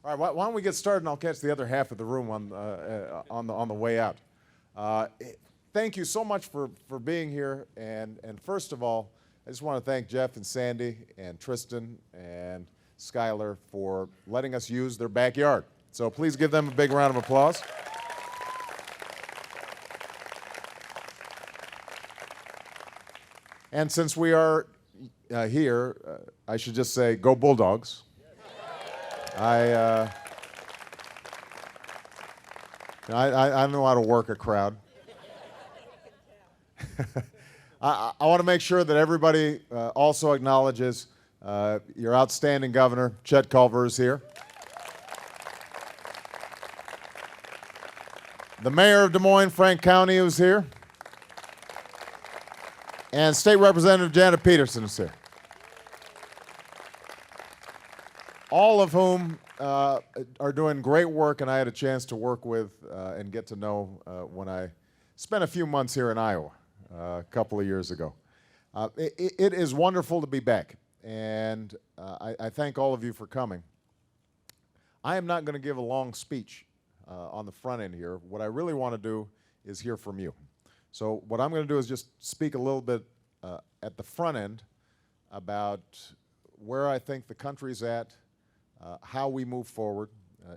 All right, why don't we get started, and I'll catch the other half of the room on the way out. Uh, Thank you so much for being here, and first of all, I just want to thank Jeff and Sandy and Tristan and Skylar for letting us use their backyard. So please give them a big round of applause. And since we are here, I should just say, go Bulldogs. I know how to work a crowd. I want to make sure that everybody also acknowledges your outstanding governor, Chet Culver, is here. The mayor of Des Moines, Frank County, is here. And State Representative Janet Peterson is here. All of whom are doing great work, and I had a chance to work with and get to know when I spent a few months here in Iowa a couple of years ago. It is wonderful to be back, and I thank all of you for coming. I am not going to give a long speech on the front end here. What I really want to do is hear from you. So what I'm going to do is just speak a little bit at the front end about where I think the country's at, how we move forward.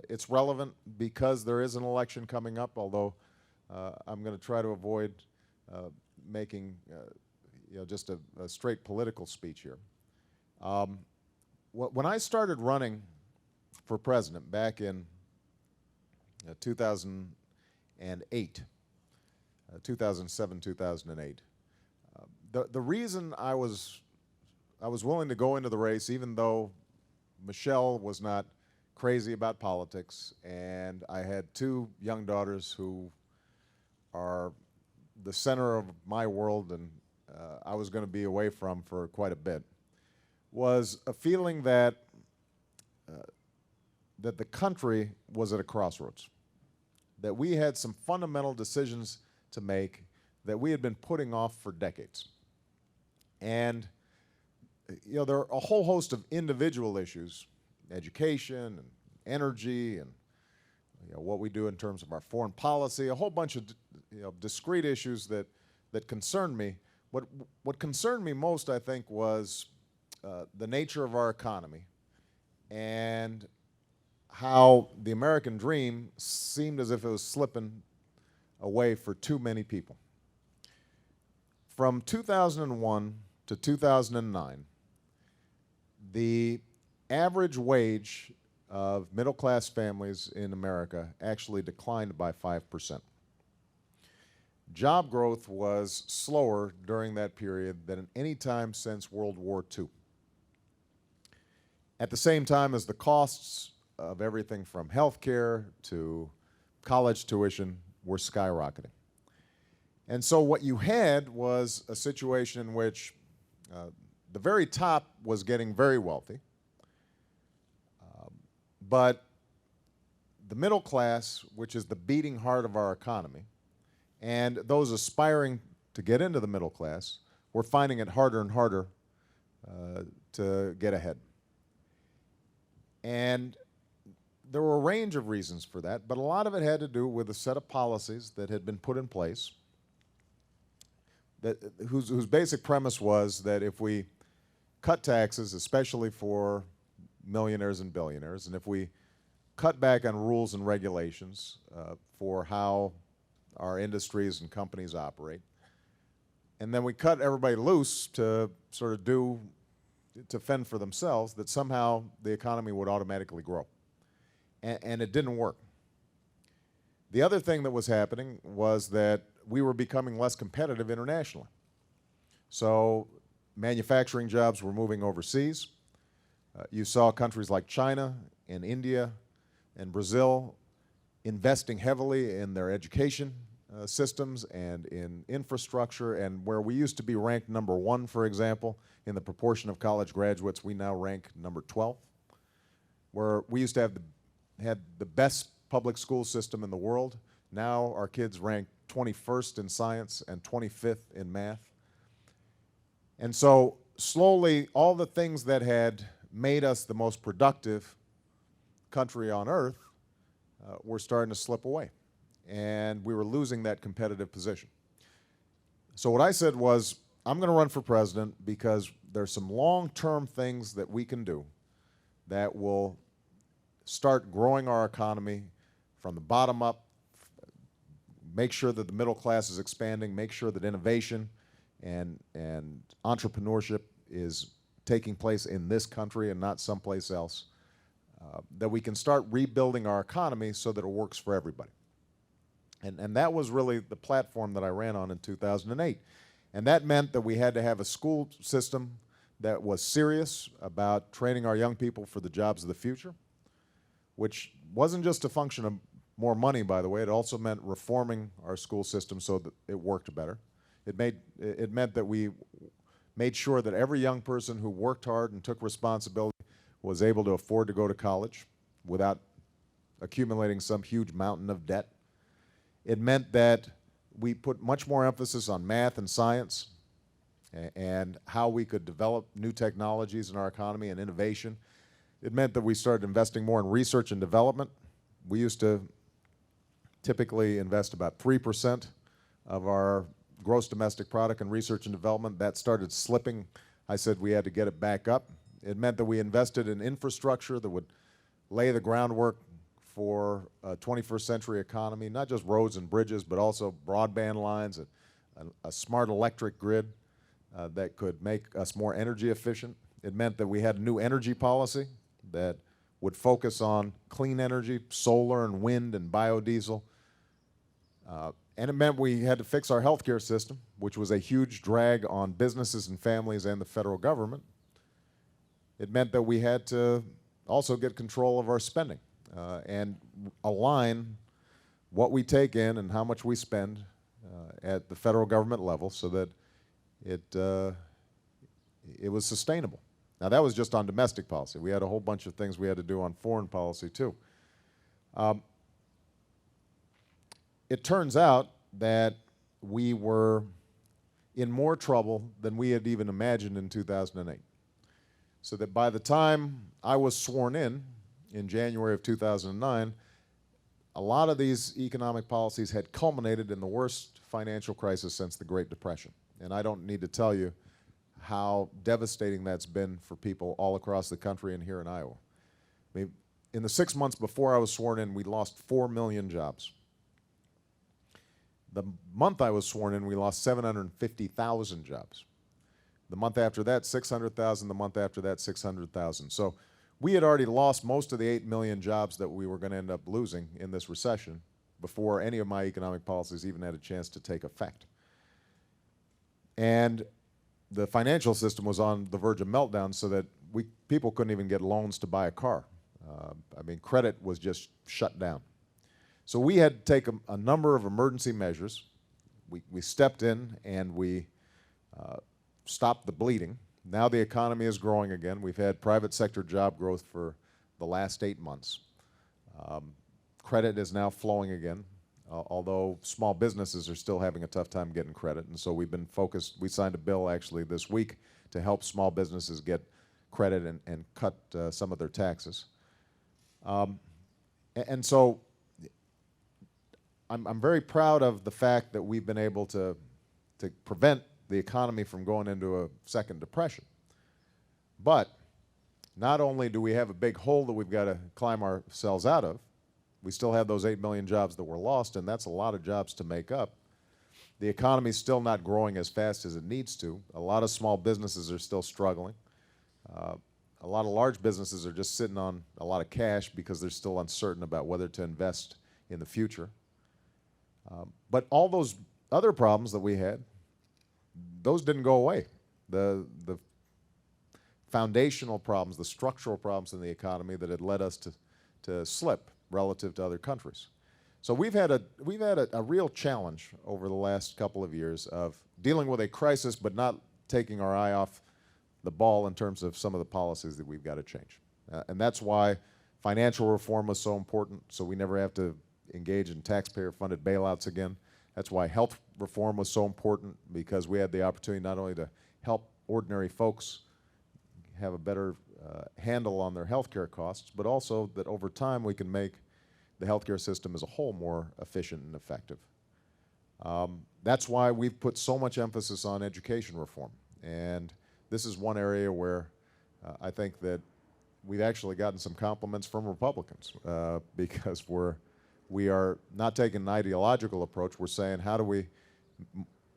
It's relevant because there is an election coming up, although I'm going to try to avoid making just a straight political speech here. When I started running for president back in 2008, 2007, 2008, the reason I was willing to go into the race, even though Michelle was not crazy about politics, and I had two young daughters who are the center of my world and I was going to be away from for quite a bit, was a feeling that that the country was at a crossroads, that we had some fundamental decisions to make that we had been putting off for decades. And there are a whole host of individual issues, education and energy and what we do in terms of our foreign policy, a whole bunch of discrete issues that concern me. What concerned me most, I think, was the nature of our economy and how the American dream seemed as if it was slipping away for too many people. From 2001 to 2009, the average wage of middle-class families in America actually declined by 5%. Job growth was slower during that period than at any time since World War II. At the same time as the costs of everything from health care to college tuition were skyrocketing. And so what you had was a situation in which the very top was getting very wealthy, but the middle class, which is the beating heart of our economy, and those aspiring to get into the middle class were finding it harder and harder to get ahead. And there were a range of reasons for that, but a lot of it had to do with a set of policies that had been put in place whose basic premise was that if we cut taxes, especially for millionaires and billionaires, and if we cut back on rules and regulations for how our industries and companies operate, and then we cut everybody loose to sort of to fend for themselves, that somehow the economy would automatically grow. And it didn't work. The other thing that was happening was that we were becoming less competitive internationally. So manufacturing jobs were moving overseas. You saw countries like China and India and Brazil investing heavily in their education systems and in infrastructure, and where we used to be ranked #1, for example, in the proportion of college graduates, we now rank #12. Where we used to had the best public school system in the world, now our kids rank 21st in science and 25th in math. And so slowly, all the things that had made us the most productive country on earth were starting to slip away, and we were losing that competitive position. So what I said was, I'm going to run for president because there's some long-term things that we can do that will start growing our economy from the bottom up, make sure that the middle class is expanding, make sure that innovation and entrepreneurship is taking place in this country and not someplace else, that we can start rebuilding our economy so that it works for everybody. And that was really the platform that I ran on in 2008. And that meant that we had to have a school system that was serious about training our young people for the jobs of the future, which wasn't just a function of more money, by the way. It also meant reforming our school system so that it worked better. It meant that we made sure that every young person who worked hard and took responsibility was able to afford to go to college without accumulating some huge mountain of debt. It meant that we put much more emphasis on math and science and how we could develop new technologies in our economy and innovation. It meant that we started investing more in research and development. We used to typically invest about 3% of our gross domestic product in research and development. That started slipping. I said we had to get it back up. It meant that we invested in infrastructure that would lay the groundwork for a 21st century economy, not just roads and bridges, but also broadband lines, a smart electric grid that could make us more energy efficient. It meant that we had a new energy policy that would focus on clean energy, solar and wind and biodiesel. And it meant we had to fix our healthcare system, which was a huge drag on businesses and families and the federal government. It meant that we had to also get control of our spending and align what we take in and how much we spend at the federal government level so that it was sustainable. Now, that was just on domestic policy. We had a whole bunch of things we had to do on foreign policy, too. It turns out that we were in more trouble than we had even imagined in 2008. So that by the time I was sworn in January of 2009, a lot of these economic policies had culminated in the worst financial crisis since the Great Depression. And I don't need to tell you how devastating that's been for people all across the country and here in Iowa. I mean, in the 6 months before I was sworn in, we lost 4 million jobs. The month I was sworn in, we lost 750,000 jobs. The month after that, 600,000. The month after that, 600,000. So we had already lost most of the 8 million jobs that we were going to end up losing in this recession before any of my economic policies even had a chance to take effect. And the financial system was on the verge of meltdown so that people couldn't even get loans to buy a car. I mean, credit was just shut down. So we had to take a number of emergency measures. We stepped in and we stopped the bleeding. Now the economy is growing again. We've had private sector job growth for the last 8 months. Credit is now flowing again, although small businesses are still having a tough time getting credit. And so we've been focused. We signed a bill actually this week to help small businesses get credit and cut some of their taxes. And so I'm very proud of the fact that we've been able to prevent the economy from going into a second depression. But not only do we have a big hole that we've got to climb ourselves out of, we still have those 8 million jobs that were lost, and that's a lot of jobs to make up. The economy's still not growing as fast as it needs to. A lot of small businesses are still struggling. A lot of large businesses are just sitting on a lot of cash because they're still uncertain about whether to invest in the future. But all those other problems that we had, those didn't go away. The foundational problems, the structural problems in the economy that had led us to slip relative to other countries. So we've had a real challenge over the last couple of years of dealing with a crisis but not taking our eye off the ball in terms of some of the policies that we've got to change. And that's why financial reform was so important, so we never have to engage in taxpayer-funded bailouts again. That's why health reform was so important, because we had the opportunity not only to help ordinary folks have a better handle on their healthcare costs, but also that over time we can make the healthcare system as a whole more efficient and effective. That's why we've put so much emphasis on education reform. And this is one area where I think that we've actually gotten some compliments from Republicans because we are not taking an ideological approach. We're saying, how do we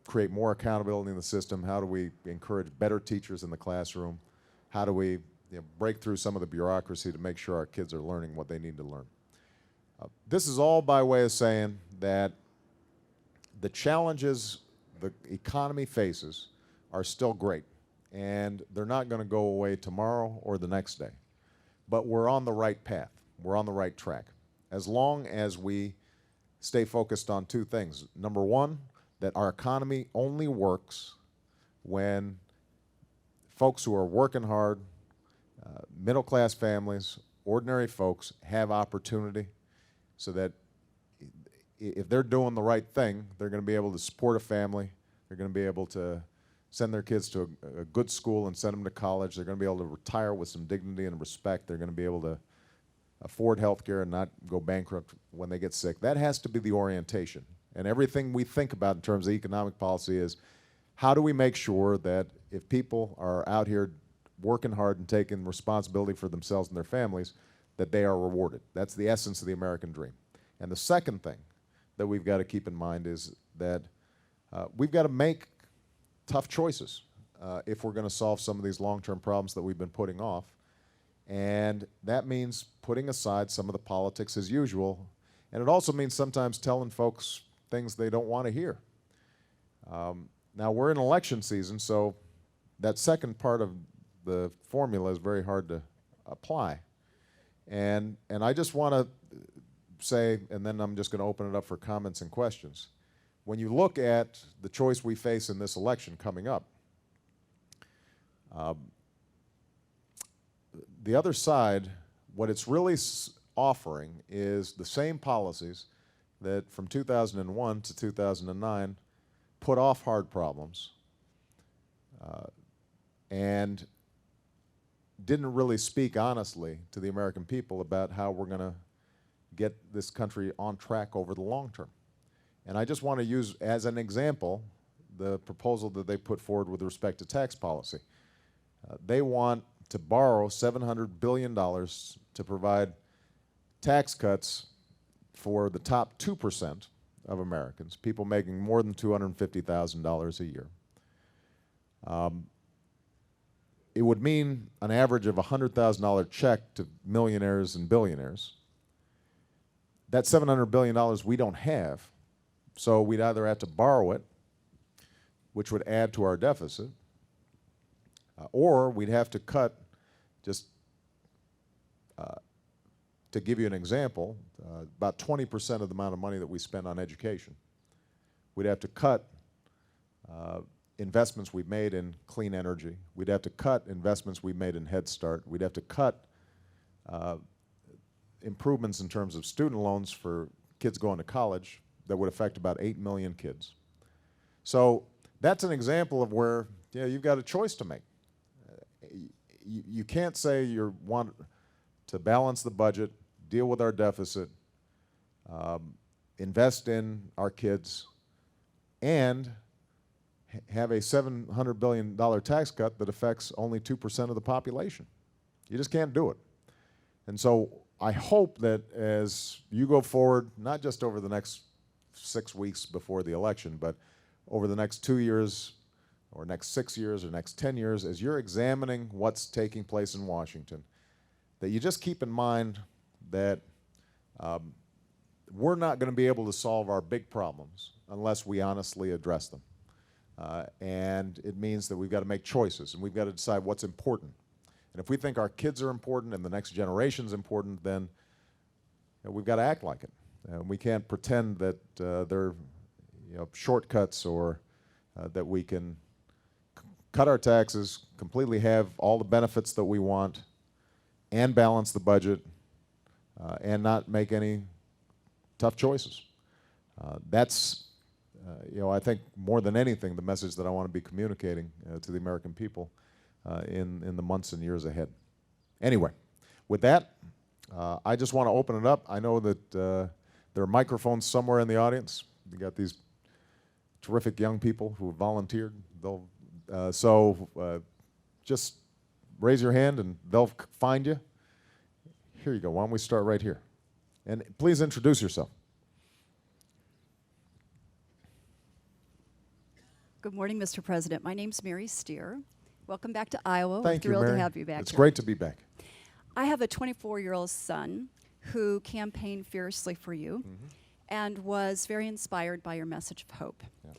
create more accountability in the system? How do we encourage better teachers in the classroom? How do we break through some of the bureaucracy to make sure our kids are learning what they need to learn? This is all by way of saying that the challenges the economy faces are still great, and they're not going to go away tomorrow or the next day. But we're on the right path. We're on the right track. As long as we stay focused on two things. Number one, that our economy only works when folks who are working hard, middle-class families, ordinary folks have opportunity, so that if they're doing the right thing, they're going to be able to support a family, they're going to be able to send their kids to a good school and send them to college, they're going to be able to retire with some dignity and respect, they're going to be able to afford health care and not go bankrupt when they get sick. That has to be the orientation. And everything we think about in terms of economic policy is, how do we make sure that if people are out here working hard and taking responsibility for themselves and their families, that they are rewarded? That's the essence of the American dream. And the second thing that we've got to keep in mind is that we've got to make tough choices if we're going to solve some of these long-term problems that we've been putting off. And that means putting aside some of the politics as usual. And it also means sometimes telling folks things they don't want to hear. Now, we're in election season, so that second part of the formula is very hard to apply. And I just want to say, and then I'm just going to open it up for comments and questions. When you look at the choice we face in this election coming up, the other side, what it's really offering is the same policies that from 2001 to 2009 put off hard problems and didn't really speak honestly to the American people about how we're going to get this country on track over the long term. And I just want to use as an example the proposal that they put forward with respect to tax policy. They want to borrow $700 billion to provide tax cuts for the top 2% of Americans, people making more than $250,000 a year. It would mean an average of a $100,000 check to millionaires and billionaires. That $700 billion we don't have, so we'd either have to borrow it, which would add to our deficit, or we'd have to cut, just to give you an example, about 20% of the amount of money that we spend on education. We'd have to cut investments we've made in clean energy. We'd have to cut investments we made in Head Start. We'd have to cut improvements in terms of student loans for kids going to college that would affect about 8 million kids. So that's an example of where you've got a choice to make. You can't say you want to balance the budget, deal with our deficit, invest in our kids, and have a $700 billion tax cut that affects only 2% of the population. You just can't do it. And so I hope that as you go forward, not just over the next 6 weeks before the election, but over the next 2 years, or next 6 years, or next 10 years, as you're examining what's taking place in Washington, that you just keep in mind that we're not going to be able to solve our big problems unless we honestly address them. And it means that we've got to make choices, and we've got to decide what's important. And if we think our kids are important and the next generation's important, then we've got to act like it. We can't pretend that they're shortcuts, or that we can cut our taxes, completely have all the benefits that we want, and balance the budget, and not make any tough choices. That's, I think more than anything, the message that I want to be communicating to the American people in the months and years ahead. Anyway, with that, I just want to open it up. I know that there are microphones somewhere in the audience. We got these terrific young people who volunteered. They'll just raise your hand and they'll find you. Here you go. Why don't we start right here? And please introduce yourself. Good morning, Mr. President. My name's Mary Steer. Welcome back to Iowa. Thank you, We're thrilled Mary. to have you back It's here. great to be back. I have a 24-year-old son who campaigned fiercely for you and was very inspired by your message of hope. Yeah.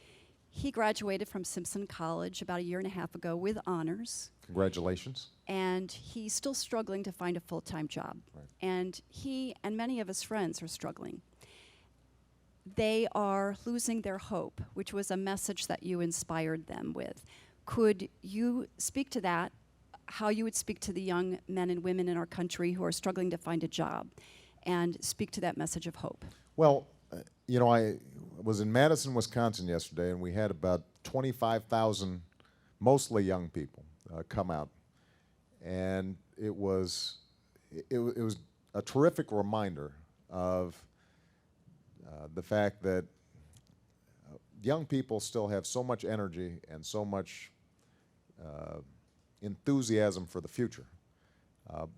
He graduated from Simpson College about a year and a half ago with honors. Congratulations. And he's still struggling to find a full-time job. Right. And he and many of his friends are struggling. They are losing their hope, which was a message that you inspired them with. Could you speak to that, how you would speak to the young men and women in our country who are struggling to find a job, and speak to that message of hope? Well, you know, I was in Madison, Wisconsin yesterday, and we had about 25,000, mostly young people, come out. And it was a terrific reminder of the fact that young people still have so much energy and so much enthusiasm for the future.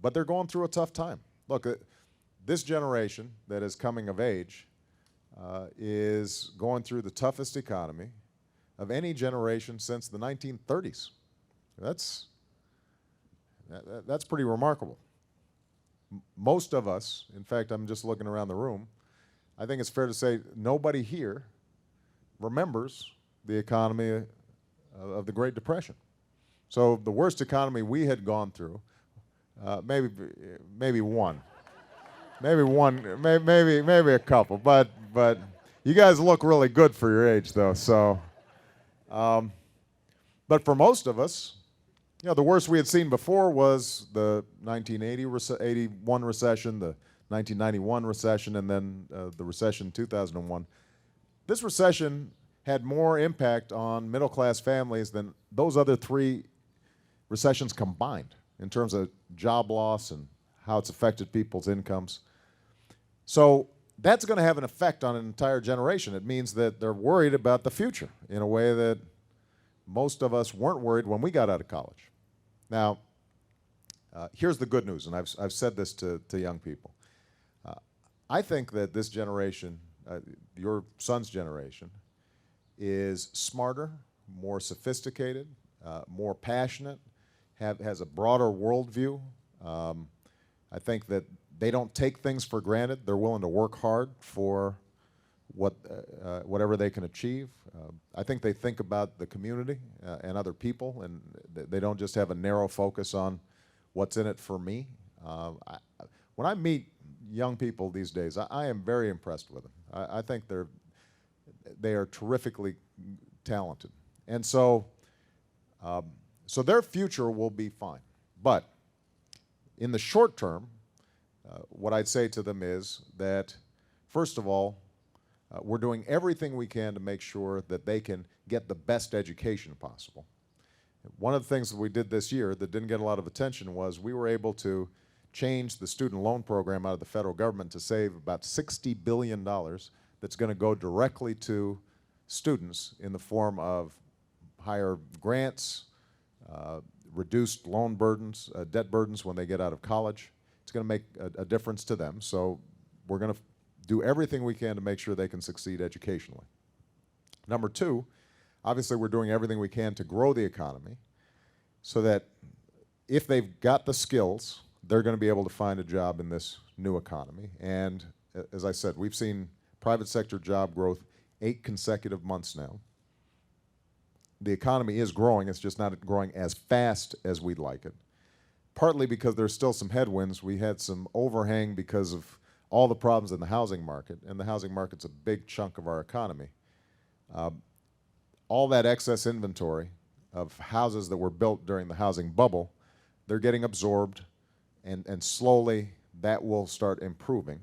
But they're going through a tough time. Look, this generation that is coming of age is going through the toughest economy of any generation since the 1930s. That's pretty remarkable. Most of us, in fact, I'm just looking around the room, I think it's fair to say nobody here remembers the economy of the Great Depression. So the worst economy we had gone through, maybe one, maybe a couple, but you guys look really good for your age, though. So, but for most of us, you know, the worst we had seen before was the 1981 recession, the 1991 recession, and then the recession in 2001. This recession had more impact on middle-class families than those other three recessions combined in terms of job loss and how it's affected people's incomes. So that's going to have an effect on an entire generation. It means that they're worried about the future in a way that most of us weren't worried when we got out of college. Now, here's the good news, and I've said this to young people. I think that this generation, your son's generation, is smarter, more sophisticated, more passionate, has a broader worldview. I think that they don't take things for granted. They're willing to work hard for whatever they can achieve. I think they think about the community and other people, and they don't just have a narrow focus on what's in it for me. When I meet young people these days, I am very impressed with them. I think they are terrifically talented, and so their future will be fine. But in the short term, what I'd say to them is that, first of all, we're doing everything we can to make sure that they can get the best education possible. One of the things that we did this year that didn't get a lot of attention was we were able to change the student loan program out of the federal government to save about $60 billion that's going to go directly to students in the form of higher grants, reduced loan burdens, debt burdens when they get out of college. It's going to make a difference to them. So we're going to do everything we can to make sure they can succeed educationally. Number two, obviously we're doing everything we can to grow the economy so that if they've got the skills, they're going to be able to find a job in this new economy. And as I said, we've seen private sector job growth 8 consecutive months now. The economy is growing, it's just not growing as fast as we'd like it. Partly because there's still some headwinds. We had some overhang because of all the problems in the housing market, and the housing market's a big chunk of our economy. All that excess inventory of houses that were built during the housing bubble, they're getting absorbed, and slowly that will start improving.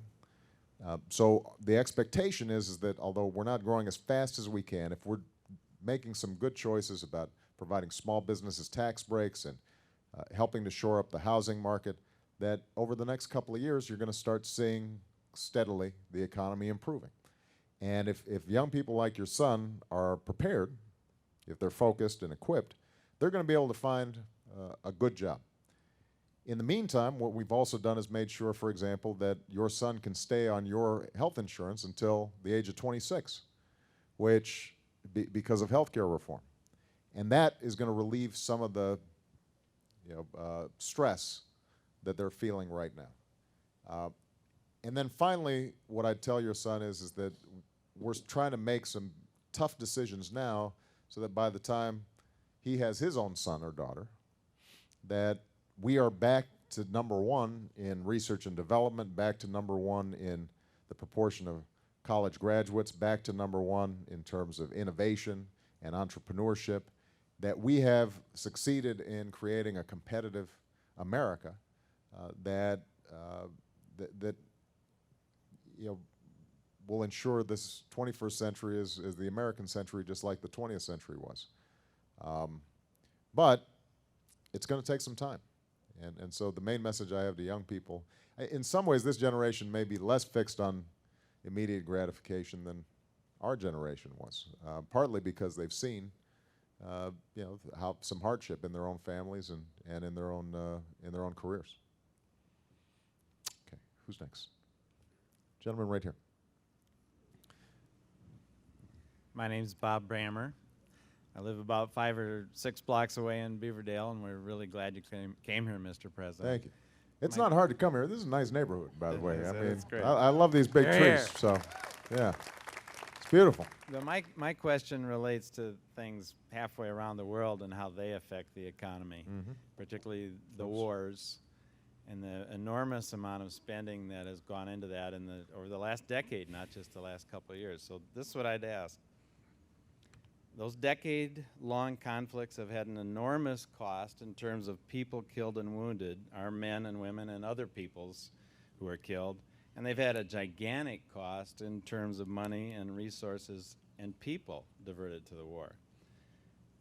So the expectation is that although we're not growing as fast as we can, if we're making some good choices about providing small businesses tax breaks and helping to shore up the housing market, that over the next couple of years, you're going to start seeing steadily the economy improving. And if young people like your son are prepared, if they're focused and equipped, they're going to be able to find a good job. In the meantime, what we've also done is made sure, for example, that your son can stay on your health insurance until the age of 26, which, because of healthcare reform. And that is going to relieve some of the stress that they're feeling right now. And then finally, what I'd tell your son is that we're trying to make some tough decisions now so that by the time he has his own son or daughter, that we are back to #1 in research and development, back to #1 in the proportion of college graduates, back to #1 in terms of innovation and entrepreneurship, that we have succeeded in creating a competitive America that will ensure this 21st century is the American century, just like the 20th century was. But it's going to take some time. And so the main message I have to young people, in some ways this generation may be less fixed on immediate gratification than our generation was, partly because they've seen how some hardship in their own families and in their own careers. Okay, who's next? Gentleman right here. My name's Bob Brammer. I live about 5 or 6 blocks away in Beaverdale, and we're really gled you came here, Mr. President. Thank you. It's not hard to come here. This is a nice neighborhood, by the way. It is, I mean, it's great. I love these big Here, trees. here. So, yeah, it's beautiful. My question relates to things halfway around the world and how they affect the economy, particularly the wars and the enormous amount of spending that has gone into that over the last decade, not just the last couple of years. So this is what I'd ask. Those decade-long conflicts have had an enormous cost in terms of people killed and wounded, our men and women and other peoples who are killed, and they've had a gigantic cost in terms of money and resources and people diverted to the war.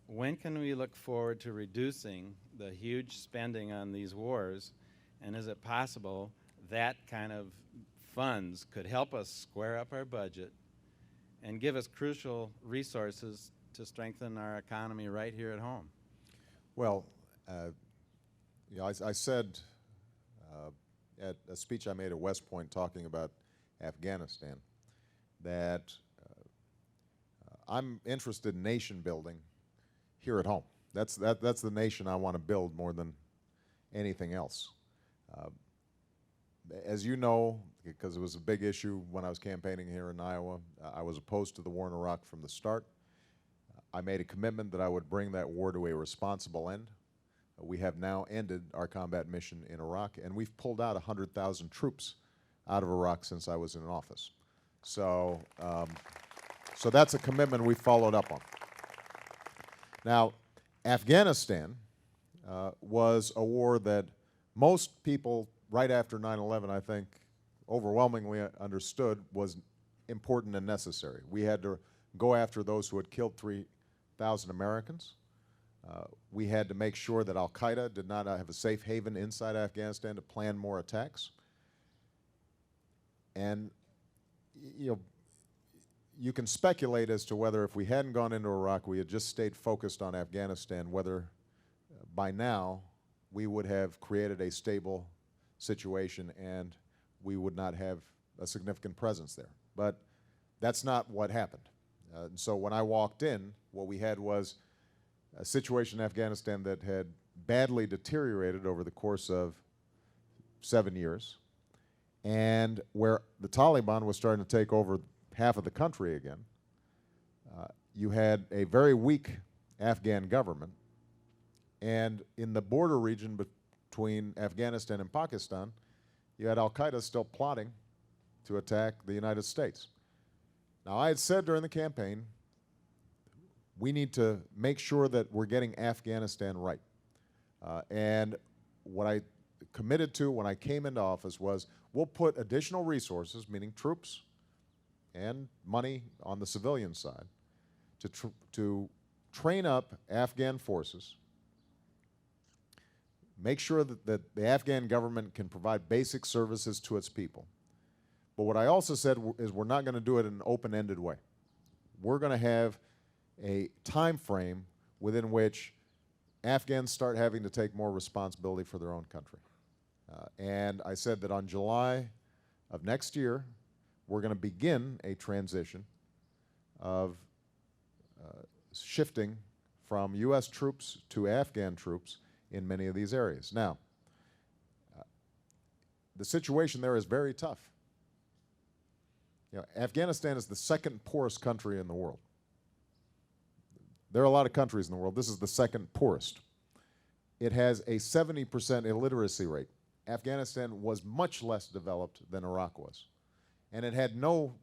When can we look forward to reducing the huge spending on these wars, and is it possible that kind of funds could help us square up our budget and give us crucial resources to strengthen our economy right here at home? Well, I said at a speech I made at West Point talking about Afghanistan that I'm interested in nation building here at home. That's the nation I want to build more than anything else. As you know, because it was a big issue when I was campaigning here in Iowa, I was opposed to the war in Iraq from the start. I made a commitment that I would bring that war to a responsible end. We have now ended our combat mission in Iraq, and we've pulled out 100,000 troops out of Iraq since I was in office. So, so that's a commitment we followed up on. Now, Afghanistan was a war that most people right after 9/11, I think, overwhelmingly understood was important and necessary. We had to go after those who had killed 3,000 Americans. We had to make sure that al-Qaeda did not have a safe haven inside Afghanistan to plan more attacks. And you can speculate as to whether if we hadn't gone into Iraq, we had just stayed focused on Afghanistan, whether by now we would have created a stable situation and we would not have a significant presence there. But that's not what happened. So when I walked in, what we had was a situation in Afghanistan that had badly deteriorated over the course of 7 years, and where the Taliban was starting to take over half of the country again. You had a very weak Afghan government, and in the border region between Afghanistan and Pakistan, you had al-Qaeda still plotting to attack the United States. Now, I had said during the campaign, we need to make sure that we're getting Afghanistan right. And what I committed to when I came into office was we'll put additional resources, meaning troops and money on the civilian side, to train up Afghan forces make sure that the Afghan government can provide basic services to its people. But what I also said is we're not going to do it in an open-ended way. We're going to have a time frame within which Afghans start having to take more responsibility for their own country. And I said that on July of next year, we're going to begin a transition of shifting from U.S. troops to Afghan troops in many of these areas. Now, the situation there is very tough. You know, Afghanistan is the second poorest country in the world. There are a lot of countries in the world. This is the second poorest. It has a 70% illiteracy rate. Afghanistan was much less developed than Iraq was. And it had no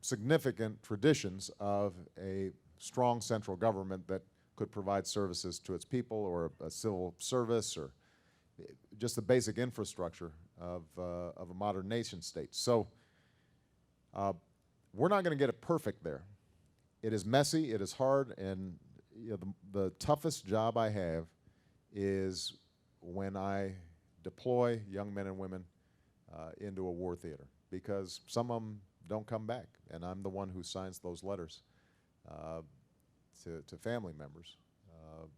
significant traditions of a strong central government that could provide services to its people, or a civil service, or just the basic infrastructure of a modern nation state. So we're not going to get it perfect there. It is messy, it is hard, and you know, the toughest job I have is when I deploy young men and women into a war theater, because some of them don't come back, and I'm the one who signs those letters to family members,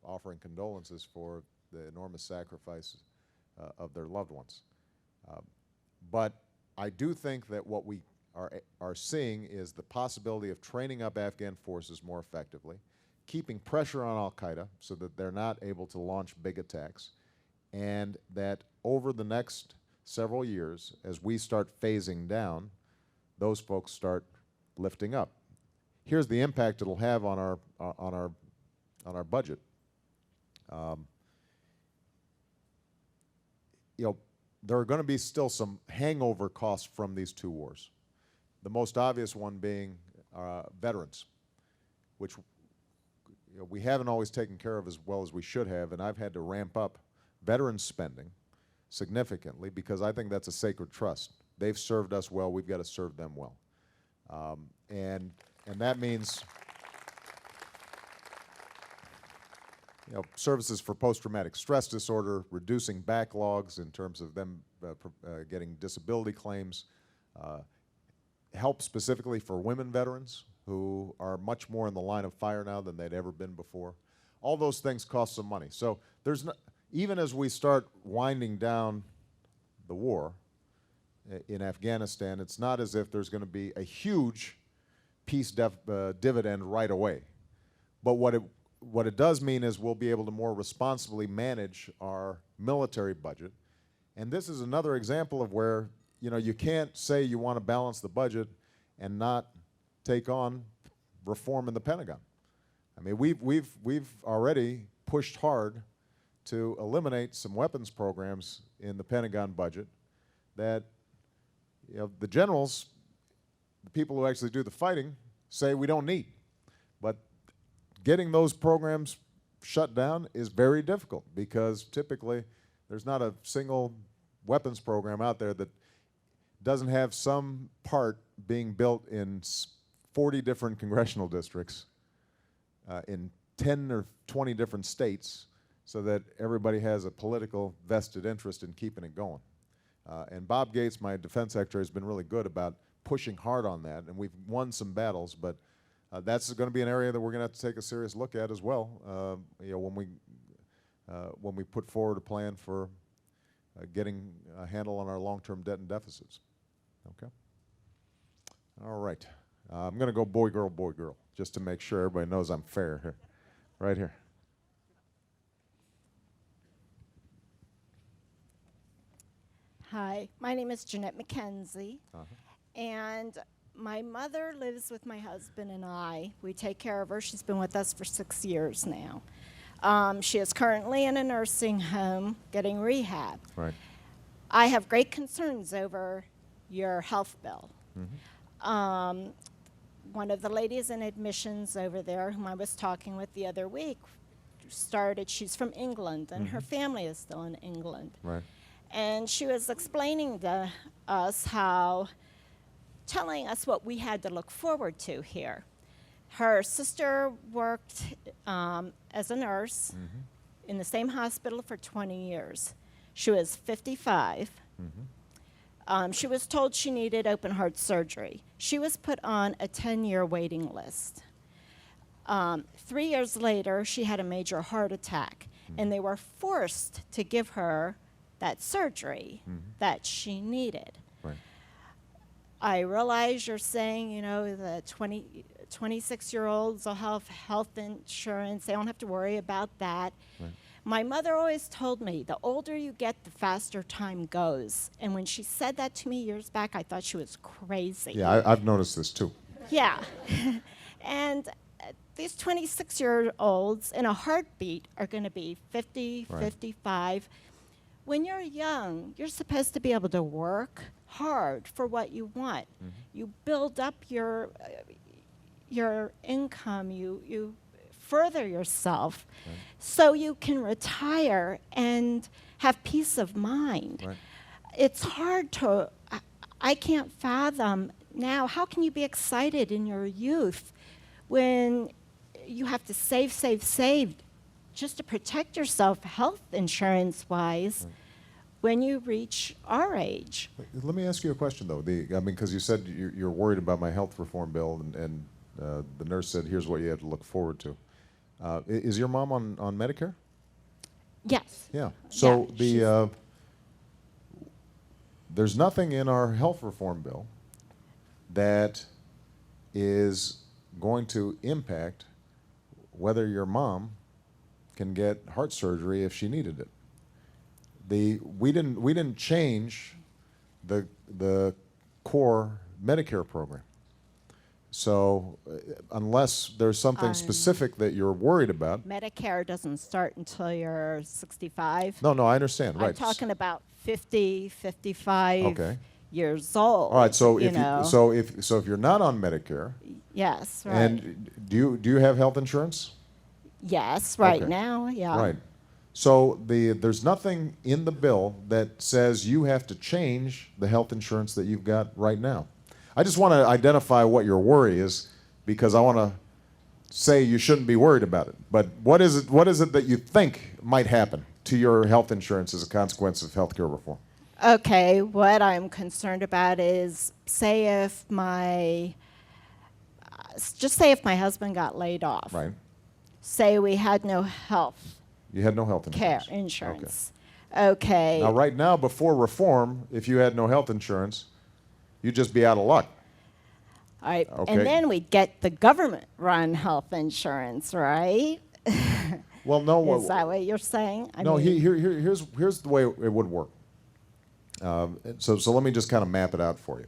offering condolences for the enormous sacrifice of their loved ones. But I do think that what we are seeing is the possibility of training up Afghan forces more effectively, keeping pressure on al-Qaeda so that they're not able to launch big attacks, and that over the next several years, as we start phasing down, those folks start lifting up. Here's the impact it'll have on our budget. You know, there are going to be still some hangover costs from these two wars. The most obvious one being veterans, which we haven't always taken care of as well as we should have, and I've had to ramp up veterans spending significantly because I think that's a sacred trust. They've served us well, we've got to serve them well. And that means services for post-traumatic stress disorder, reducing backlogs in terms of them getting disability claims, help specifically for women veterans who are much more in the line of fire now than they'd ever been before. All those things cost some money. So there's no, even as we start winding down the war in Afghanistan, it's not as if there's going to be a huge peace dividend right away. But what it does mean is we'll be able to more responsibly manage our military budget. And this is another example of where you can't say you want to balance the budget and not take on reform in the Pentagon. I mean, we've already pushed hard to eliminate some weapons programs in the Pentagon budget that the generals, the people who actually do the fighting, say we don't need. But getting those programs shut down is very difficult because typically there's not a single weapons program out there that doesn't have some part being built in 40 different congressional districts in 10 or 20 different states so that everybody has a political vested interest in keeping it going. And Bob Gates, my defense secretary, has been really good about pushing hard on that, and we've won some battles, but that's going to be an area that we're going to have to take a serious look at as well when we put forward a plan for getting a handle on our long-term debt and deficits. Okay? All right. I'm going to go boy, girl, just to make sure everybody knows I'm fair here. Right here. Hi, my name is Jeanette McKenzie, and my mother lives with my husband and I. We take care of her. She's been with us for 6 years now. She is currently in a nursing home getting rehab. Right. I have great concerns over your health bill. One of the ladies in admissions over there whom I was talking with the other week she's from England, and her family is still in England. Right. And she was explaining to us telling us what we had to look forward to here. Her sister worked as a nurse in the same hospital for 20 years. She was 55. She was told she needed open heart surgery. She was put on a 10-year waiting list. 3 years later, she had a major heart attack, and they were forced to give her that surgery that she needed. Right. I realize you're saying, you know, the 26-year-olds will have health insurance. They don't have to worry about that. Right. My mother always told me, the older you get, the faster time goes. And when she said that to me years back, I thought she was crazy. Yeah, I've noticed this too. Yeah. And these 26-year-olds in a heartbeat are going to be 50, Right. 55. When you're young, you're supposed to be able to work hard for what you want. You build up your income, you further yourself so you can retire and have peace of mind. Right. It's hard to, I can't fathom now, how can you be excited in your youth when you have to save just to protect yourself health insurance-wise when you reach our age? Let me ask you a question, though. Because you said you're worried about my health reform bill, and the nurse said, here's what you have to look forward to. Is your mom on Medicare? Yes. Yeah. So Yeah, there's nothing in our health reform bill that is going to impact whether your mom can get heart surgery if she needed it. We didn't change the core Medicare program. So unless there's something specific that you're worried about. Medicare doesn't start until you're 65. No, I understand. Right. I'm talking about 50, 55 Okay. years old. All right. So you if know. if you're not on Medicare, Yes, right. and do you have health insurance? Yes, right Okay. now, yeah. Right. So there's nothing in the bill that says you have to change the health insurance that you've got right now. I just want to identify what your worry is, because I want to say you shouldn't be worried about it. But what is it that you think might happen to your health insurance as a consequence of health care reform? Okay, what I'm concerned about is, just say if my husband got laid off. Right. Say we had no health You had no health care insurance. insurance. Okay. Now, right now, before reform, if you had no health insurance, you'd just be out of luck. All right. Okay. And then we'd get the government-run health insurance, right? Well, no. Is that what you're saying? I No, mean, here's the way it would work. So let me just kind of map it out for you.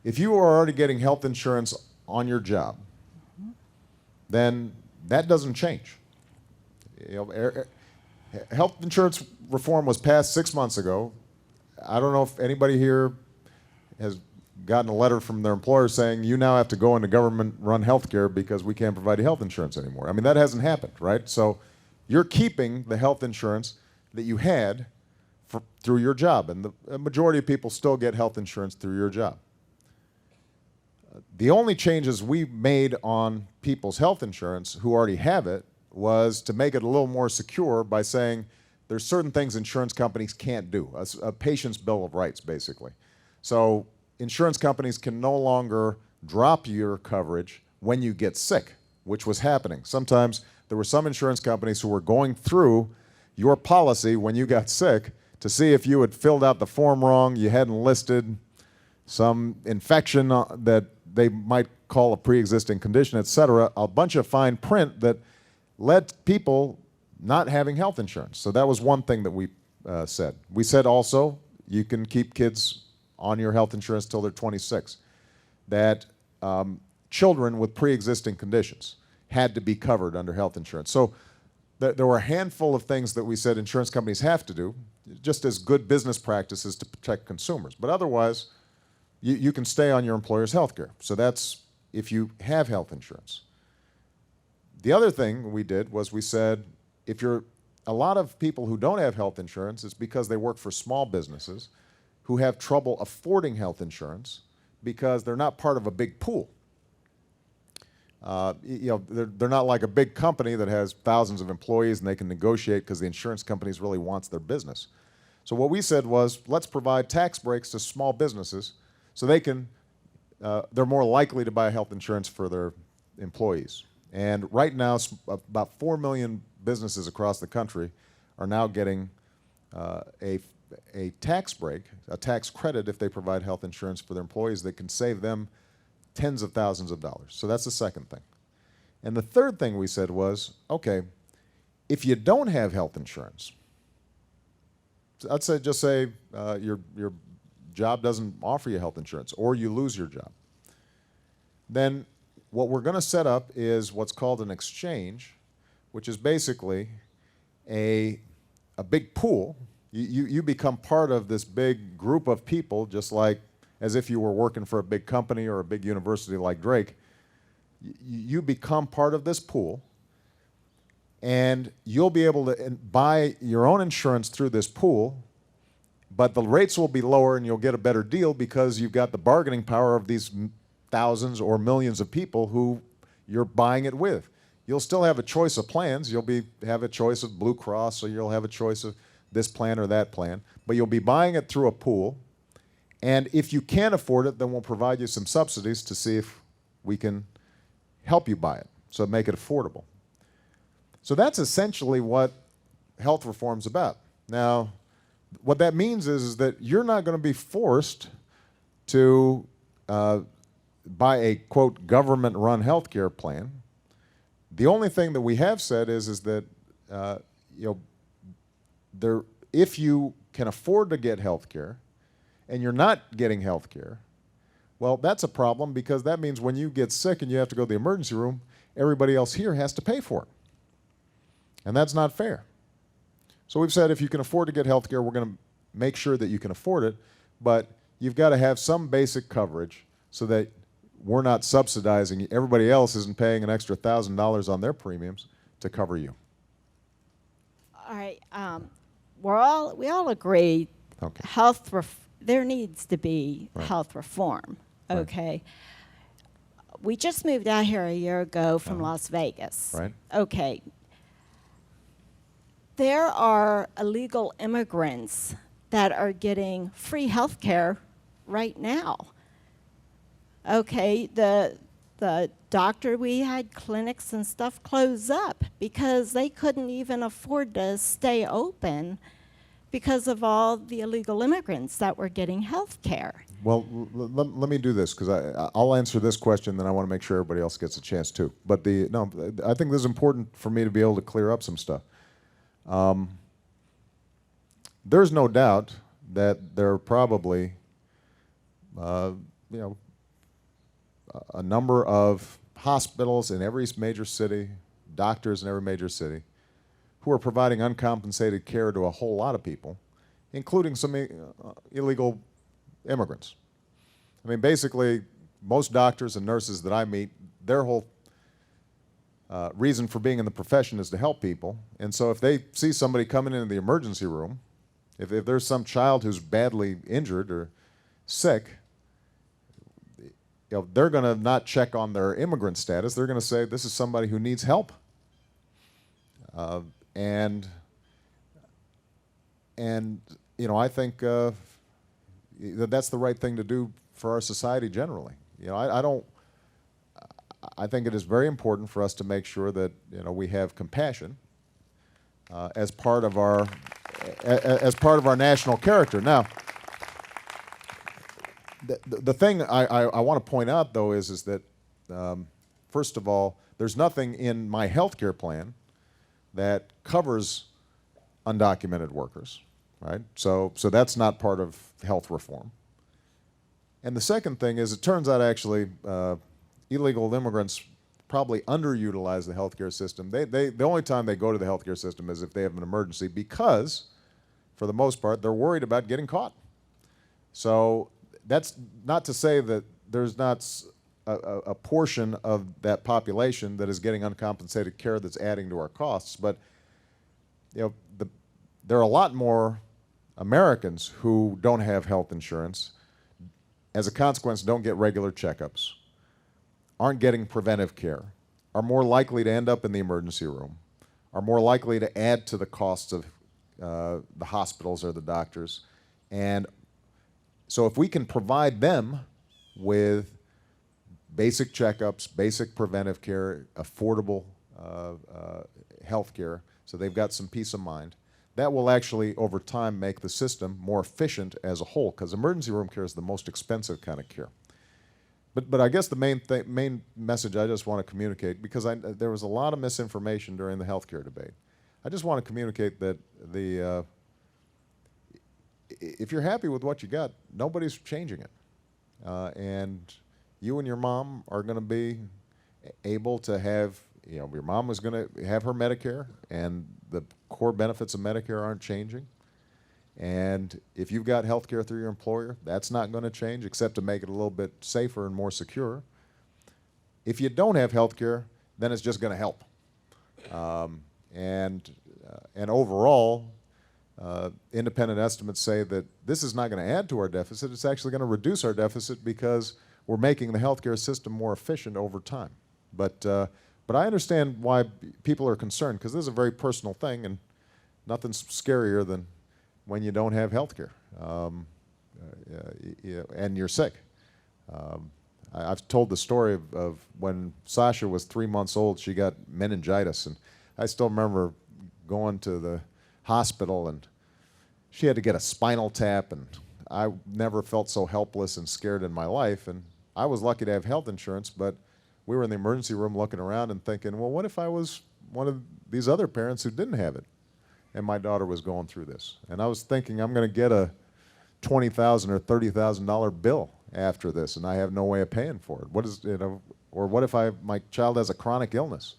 If you are already getting health insurance on your job, then that doesn't change. You know, health insurance reform was passed 6 months ago. I don't know if anybody here has gotten a letter from their employer saying you now have to go into government-run health care because we can't provide you health insurance anymore. I mean, that hasn't happened, right? So you're keeping the health insurance that you had through your job, and the majority of people still get health insurance through your job. The only changes we made on people's health insurance who already have it was to make it a little more secure by saying there's certain things insurance companies can't do, a patient's bill of rights, basically. So insurance companies can no longer drop your coverage when you get sick, which was happening. Sometimes there were some insurance companies who were going through your policy when you got sick to see if you had filled out the form wrong, you hadn't listed some infection that they might call a pre-existing condition, et cetera, a bunch of fine print that led people not having health insurance. So that was one thing that we said. We said also you can keep kids on your health insurance till they're 26. That children with pre-existing conditions had to be covered under health insurance. So there were a handful of things that we said insurance companies have to do, just as good business practices to protect consumers. But otherwise, you can stay on your employer's health care. So that's if you have health insurance. The other thing we did was we said, a lot of people who don't have health insurance is because they work for small businesses who have trouble affording health insurance because they're not part of a big pool. They're not like a big company that has thousands of employees and they can negotiate because the insurance companies really wants their business. So what we said was, let's provide tax breaks to small businesses so they're more likely to buy health insurance for their employees. And right now, about 4 million businesses across the country are now getting a tax break, a tax credit if they provide health insurance for their employees that can save them tens of thousands of dollars. So that's the second thing. And the third thing we said was, okay, if you don't have health insurance, just say your job doesn't offer you health insurance or you lose your job, then what we're going to set up is what's called an exchange, which is basically a big pool. You become part of this big group of people, just like as if you were working for a big company or a big university like Drake. You become part of this pool, and you'll be able to buy your own insurance through this pool, but the rates will be lower and you'll get a better deal because you've got the bargaining power of these thousands or millions of people who you're buying it with. You'll still have a choice of plans. Have a choice of Blue Cross, or you'll have a choice of this plan or that plan, but you'll be buying it through a pool. And if you can't afford it, then we'll provide you some subsidies to see if we can help you buy it, so make it affordable. So that's essentially what health reform's about. Now, what that means is that you're not going to be forced to buy a, quote, government-run healthcare plan. The only thing that we have said is that if you can afford to get health care and you're not getting health care, well, that's a problem, because that means when you get sick and you have to go to the emergency room, everybody else here has to pay for it. And that's not fair. So we've said if you can afford to get health care, we're going to make sure that you can afford it, but you've got to have some basic coverage so that we're not subsidizing. Everybody else isn't paying an extra $1,000 on their premiums to cover you. All right. We all agree. Okay. There needs to be Right. health reform. Right. Okay. We just moved out here a year ago from Uh-huh. Las Vegas. Right. Okay. There are illegal immigrants that are getting free health care right now. Okay, the doctor, we had clinics and stuff close up because they couldn't even afford to stay open because of all the illegal immigrants that were getting health care. Well, let me do this, because I'll answer this question, then I want to make sure everybody else gets a chance too. But I think this is important for me to be able to clear up some stuff. There's no doubt that there are probably, a number of hospitals in every major city, doctors in every major city, who are providing uncompensated care to a whole lot of people, including some illegal immigrants. I mean, basically, most doctors and nurses that I meet, their whole reason for being in the profession is to help people. And so if they see somebody coming into the emergency room, if there's some child who's badly injured or sick, they're going to not check on their immigrant status. They're going to say, this is somebody who needs help. And I think that's the right thing to do for our society generally. I think it is very important for us to make sure that we have compassion as part of our national character. Now, the thing I want to point out, though, is that first of all, there's nothing in my health care plan that covers undocumented workers, right? So that's not part of health reform. And the second thing is, it turns out actually illegal immigrants probably underutilize the healthcare system. The only time they go to the healthcare system is if they have an emergency, because for the most part they're worried about getting caught. So that's not to say that there's not a portion of that population that is getting uncompensated care that's adding to our costs, but there are a lot more Americans who don't have health insurance, as a consequence don't get regular checkups, aren't getting preventive care are more likely to end up in the emergency room, are more likely to add to the costs of the hospitals or the doctors. And so if we can provide them with basic checkups, basic preventive care, affordable health care, so they've got some peace of mind, that will actually, over time, make the system more efficient as a whole, because emergency room care is the most expensive kind of care. But I guess the main message I just want to communicate, because there was a lot of misinformation during the healthcare debate. I just want to communicate that if you're happy with what you got, nobody's changing it. And you and your mom are going to be able to have, your mom was going to have her Medicare, and the core benefits of Medicare aren't changing. And if you've got health care through your employer, that's not going to change except to make it a little bit safer and more secure. If you don't have health care, then it's just going to help. And overall, independent estimates say that this is not going to add to our deficit. It's actually going to reduce our deficit because we're making the healthcare system more efficient over time. But I understand why people are concerned, because this is a very personal thing, and nothing's scarier than when you don't have health care and you're sick. I've told the story of when Sasha was 3 months old, she got meningitis, and I still remember going to the hospital, and she had to get a spinal tap, and I never felt so helpless and scared in my life. And I was lucky to have health insurance, but we were in the emergency room looking around and thinking, well, what if I was one of these other parents who didn't have it, and my daughter was going through this? And I was thinking, I'm going to get a $20,000 or $30,000 bill after this, and I have no way of paying for it. What is, or what if my child has a chronic illness?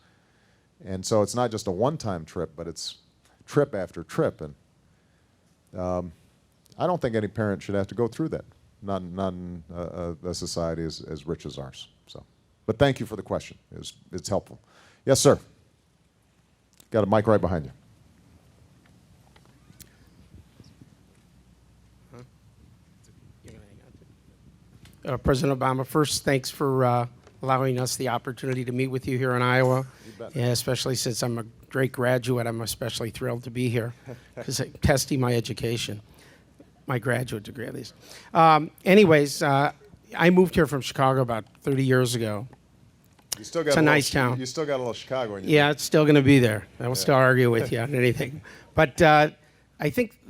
And so it's not just a one-time trip, but it's trip after trip. And I don't think any parent should have to go through that, not in a society as rich as ours. So, but thank you for the question. It's helpful. Yes, sir. Got a mic right behind you. President Obama, first, thanks for allowing us the opportunity to meet with you here in Iowa. Yeah, especially since I'm a great graduate, I'm especially thrilled to be here because I'm testing my education, my graduate degree at least. Anyways, I moved here from Chicago about 30 years ago. You still got It's a nice town. You still got a little Chicago in you. Yeah, it's still going to be there. I will still argue with you on anything. But I think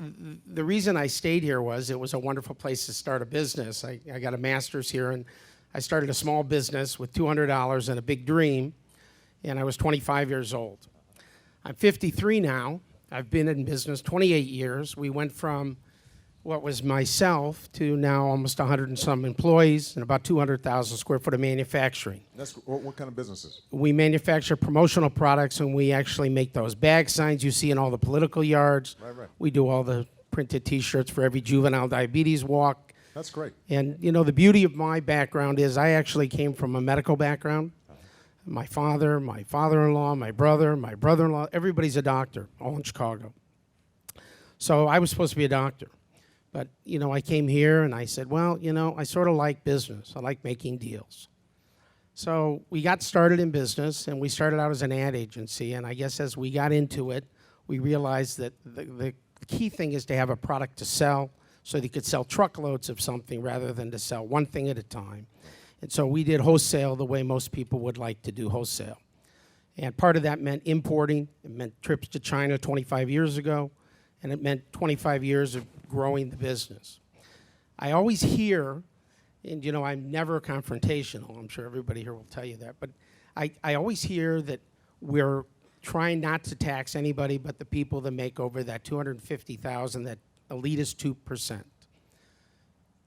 the reason I stayed here was it was a wonderful place to start a business. I got a master's here, and I started a small business with $200 and a big dream, and I was 25 years old. I'm 53 now. I've been in business 28 years. We went from what was myself to now almost 100 and some employees and about 200,000 square foot of manufacturing. That's, what kind of businesses? We manufacture promotional products, and we actually make those bag signs you see in all the political yards. Right. We do all the printed T-shirts for every juvenile diabetes walk. That's great. And, the beauty of my background is I actually came from a medical background. My father, my father-in-law, my brother-in-law, everybody's a doctor, all in Chicago. So I was supposed to be a doctor. But, I came here and I said, well, I sort of like business. I like making deals. So we got started in business, and we started out as an ad agency. And I guess as we got into it, we realized that the key thing is to have a product to sell so that you could sell truckloads of something rather than to sell one thing at a time. And so we did wholesale the way most people would like to do wholesale. And part of that meant importing. It meant trips to China 25 years ago. And it meant 25 years of growing the business. I always hear, and I'm never confrontational, I'm sure everybody here will tell you that, but I always hear that we're trying not to tax anybody but the people that make over that $250,000, that elitist 2%.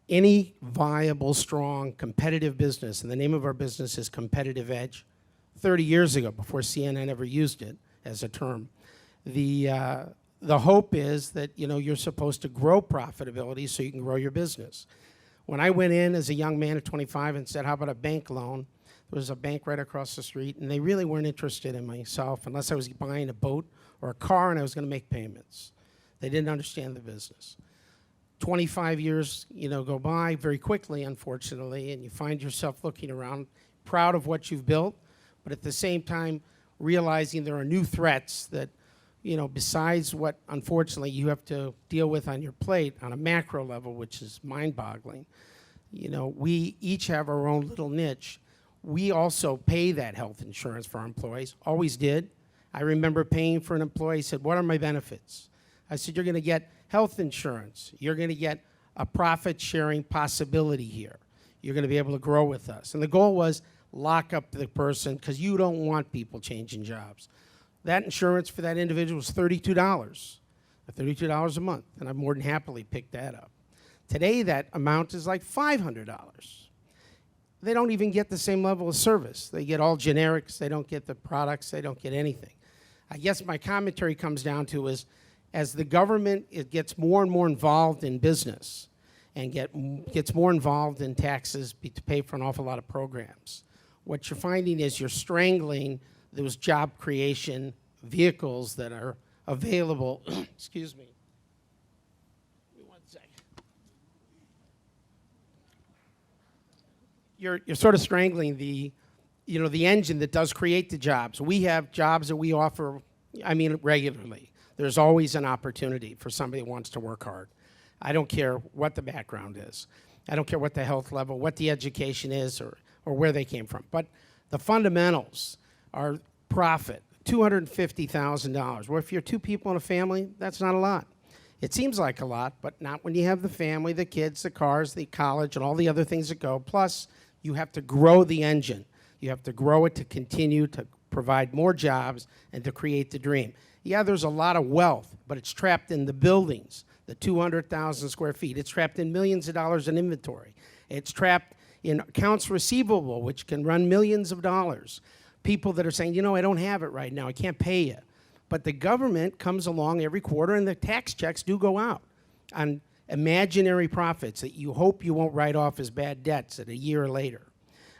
Any viable, strong, competitive business, and the name of our business is Competitive Edge, 30 years ago, before CNN ever used it as a term, the hope is that, you're supposed to grow profitability so you can grow your business. When I went in as a young man at 25 and said, how about a bank loan? There was a bank right across the street, and they really weren't interested in myself unless I was buying a boat or a car and I was going to make payments. They didn't understand the business. 25 years, go by very quickly, unfortunately, and you find yourself looking around. proud of what you've built, but at the same time realizing there are new threats that, besides what unfortunately you have to deal with on your plate on a macro level, which is mind-boggling. We each have our own little niche. We also pay that health insurance for our employees, always did. I remember paying for an employee, said, what are my benefits? I said, you're going to get health insurance. You're going to get a profit-sharing possibility here. You're going to be able to grow with us. And the goal was lock up the person because you don't want people changing jobs. That insurance for that individual was $32, $32 a month, and I more than happily picked that up. Today, that amount is like $500. They don't even get the same level of service. They get all generics. They don't get the products. They don't get anything. I guess my commentary comes down to is, as the government gets more and more involved in business and gets more involved in taxes to pay for an awful lot of programs, what you're finding is you're strangling those job creation vehicles that are available. Excuse me. Give me 1 second. You're sort of strangling the engine that does create the jobs. We have jobs that we offer, regularly. There's always an opportunity for somebody that wants to work hard. I don't care what the background is. I don't care what the health level, what the education is, or where they came from. But the fundamentals are profit, $250,000. Well, if you're 2 people in a family, that's not a lot. It seems like a lot, but not when you have the family, the kids, the cars, the college, and all the other things that go. Plus, you have to grow the engine. You have to grow it to continue to provide more jobs and to create the dream. Yeah, there's a lot of wealth, but it's trapped in the buildings, the 200,000 square feet. It's trapped in millions of dollars in inventory. It's trapped in accounts receivable, which can run millions of dollars. People that are saying, I don't have it right now, I can't pay you. But the government comes along every quarter and the tax checks do go out on imaginary profits that you hope you won't write off as bad debts at a year later,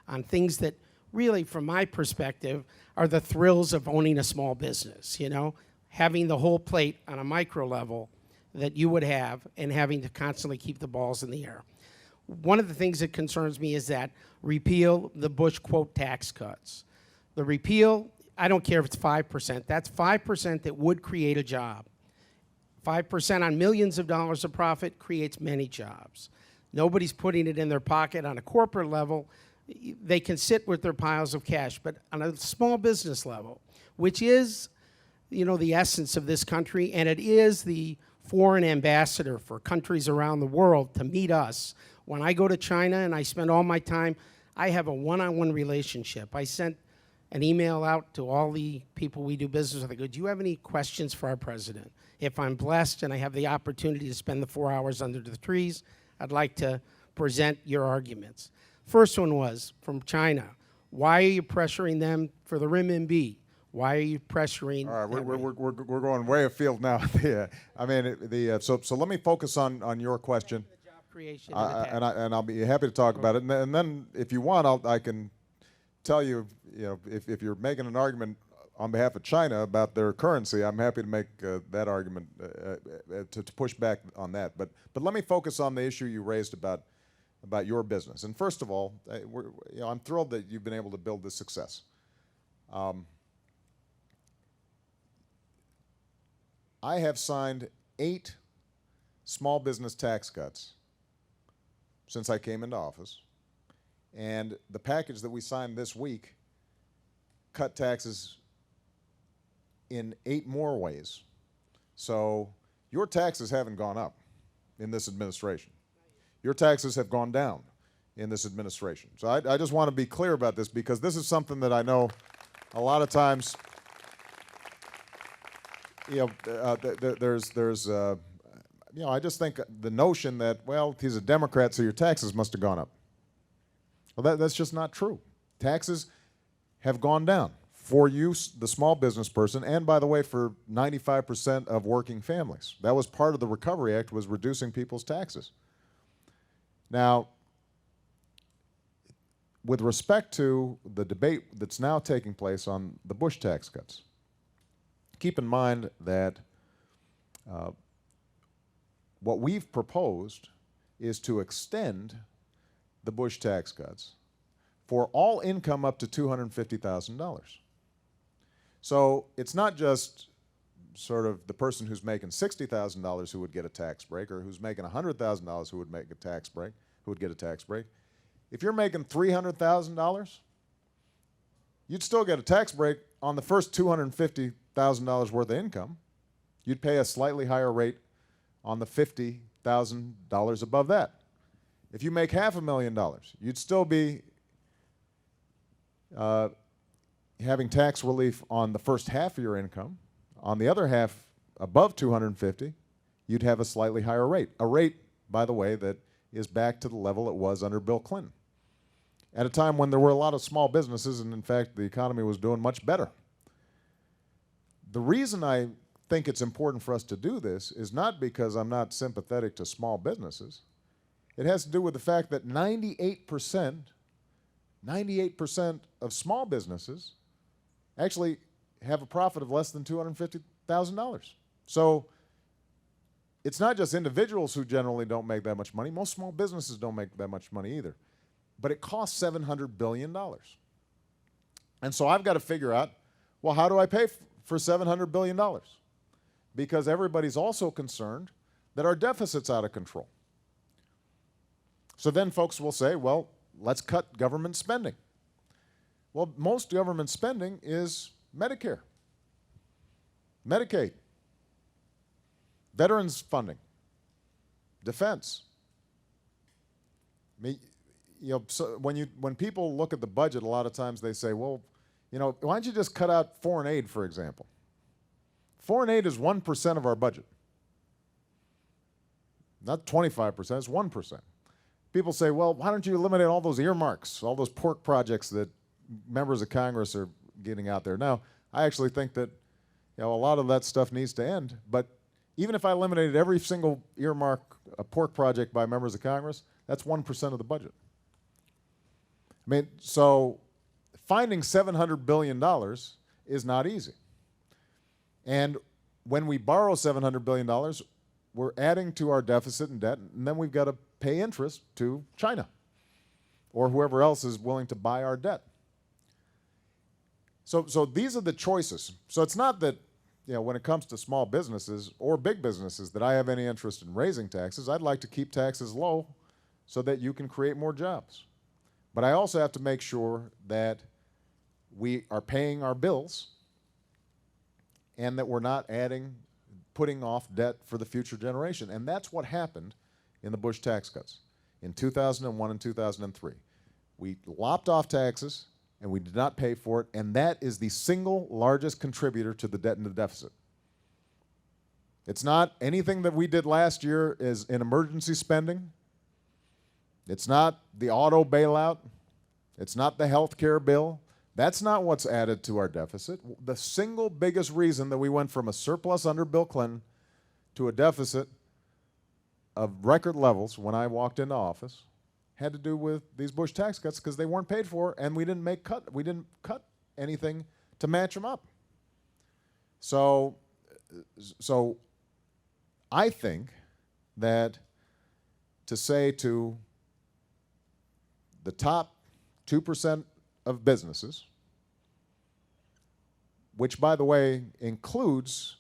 on things that really, from my perspective, are the thrills of owning a small business, having the whole plate on a micro level that you would have and having to constantly keep the balls in the air. One of the things that concerns me is that repeal the Bush, quote, tax cuts. The repeal, I don't care if it's 5%. That's 5% that would create a job. 5% on millions of dollars of profit creates many jobs. Nobody's putting it in their pocket on a corporate level. They can sit with their piles of cash. But on a small business level, which is, the essence of this country, and it is the foreign ambassador for countries around the world to meet us. When I go to China and I spend all my time, I have a one-on-one relationship. I sent an email out to all the people we do business with. I go, do you have any questions for our president? If I'm blessed and I have the opportunity to spend the 4 hours under the trees, I'd like to present your arguments. First one was from China. Why are you pressuring them for the renminbi? Why are you pressuring? All right, we're going way afield now. So let me focus on your question. The job creation and I'll be happy to talk about it. And then if you want, I can tell you, if you're making an argument on behalf of China about their currency, I'm happy to make that argument to push back on that. But let me focus on the issue you raised about your business. And first of all, I'm thrilled that you've been able to build this success. I have signed 8 small business tax cuts since I came into office. And the package that we signed this week cut taxes in 8 more ways. So your taxes haven't gone up in this administration. Your taxes have gone down in this administration. So I just want to be clear about this, because this is something that I know a lot of times, I just think the notion that, well, he's a Democrat, so your taxes must have gone up. Well, that's just not true. Taxes have gone down for you, the small business person, and by the way, for 95% of working families. That was part of the Recovery Act, was reducing people's taxes. Now, with respect to the debate that's now taking place on the Bush tax cuts, keep in mind that what we've proposed is to extend the Bush tax cuts for all income up to $250,000. So it's not just sort of the person who's making $60,000 who would get a tax break, or who's making $100,000 who would make a tax break, who would get a tax break. If you're making $300,000, you'd still get a tax break on the first $250,000 worth of income. You'd pay a slightly higher rate on the $50,000 above that. If you make $500,000, you'd still be having tax relief on the first half of your income. On the other half, above 250, you'd have a slightly higher rate. A rate, by the way, that is back to the level it was under Bill Clinton, at a time when there were a lot of small businesses, and in fact, the economy was doing much better. The reason I think it's important for us to do this is not because I'm not sympathetic to small businesses. It has to do with the fact that 98% of small businesses actually have a profit of less than $250,000. So it's not just individuals who generally don't make that much money. Most small businesses don't make that much money either. But it costs $700 billion. And so I've got to figure out, well, how do I pay for $700 billion? Because everybody's also concerned that our deficit's out of control. So then folks will say, well, let's cut government spending. Well, most government spending is Medicare, Medicaid, veterans funding, defense. I mean, so when people look at the budget, a lot of times they say, well, why don't you just cut out foreign aid, for example? Foreign aid is 1% of our budget. Not 25%, it's 1%. People say, well, why don't you eliminate all those earmarks, all those pork projects that members of Congress are getting out there? Now, I actually think that a lot of that stuff needs to end, but even if I eliminated every single earmark, a pork project by members of Congress, that's 1% of the budget. I mean, so finding $700 billion is not easy. And when we borrow $700 billion, we're adding to our deficit and debt, and then we've got to pay interest to China or whoever else is willing to buy our debt. So these are the choices. So it's not that, when it comes to small businesses or big businesses, that I have any interest in raising taxes. I'd like to keep taxes low so that you can create more jobs. But I also have to make sure that we are paying our bills and that we're not putting off debt for the future generation. And that's what happened in the Bush tax cuts in 2001 and 2003. We lopped off taxes and we did not pay for it, and that is the single largest contributor to the debt and the deficit. It's not anything that we did last year is in emergency spending. It's not the auto bailout. It's not the health care bill. That's not what's added to our deficit. The single biggest reason that we went from a surplus under Bill Clinton to a deficit of record levels when I walked into office had to do with these Bush tax cuts, because they weren't paid for, and we didn't cut anything to match them up. So I think that to say to the top 2% of businesses, which, by the way, includes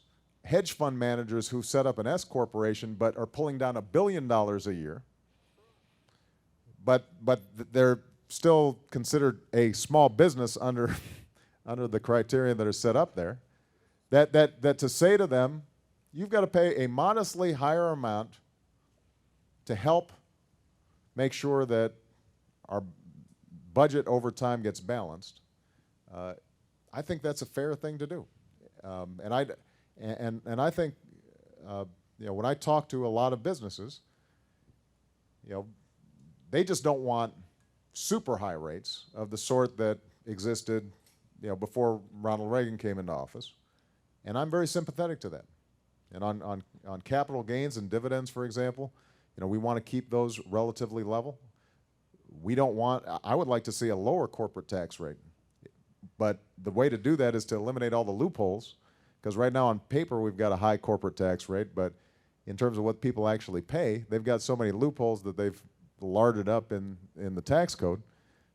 hedge fund managers who set up an S corporation but are pulling down $1 billion a year, but they're still considered a small business under the criteria that are set up there, that to say to them, you've got to pay a modestly higher amount to help make sure that our budget over time gets balanced, I think that's a fair thing to do. And I think when I talk to a lot of businesses, they just don't want super high rates of the sort that existed before Ronald Reagan came into office. And I'm very sympathetic to that. And on capital gains and dividends, for example, we want to keep those relatively level. I would like to see a lower corporate tax rate. But the way to do that is to eliminate all the loopholes, because right now on paper we've got a high corporate tax rate, but in terms of what people actually pay, they've got so many loopholes that they've larded up in the tax code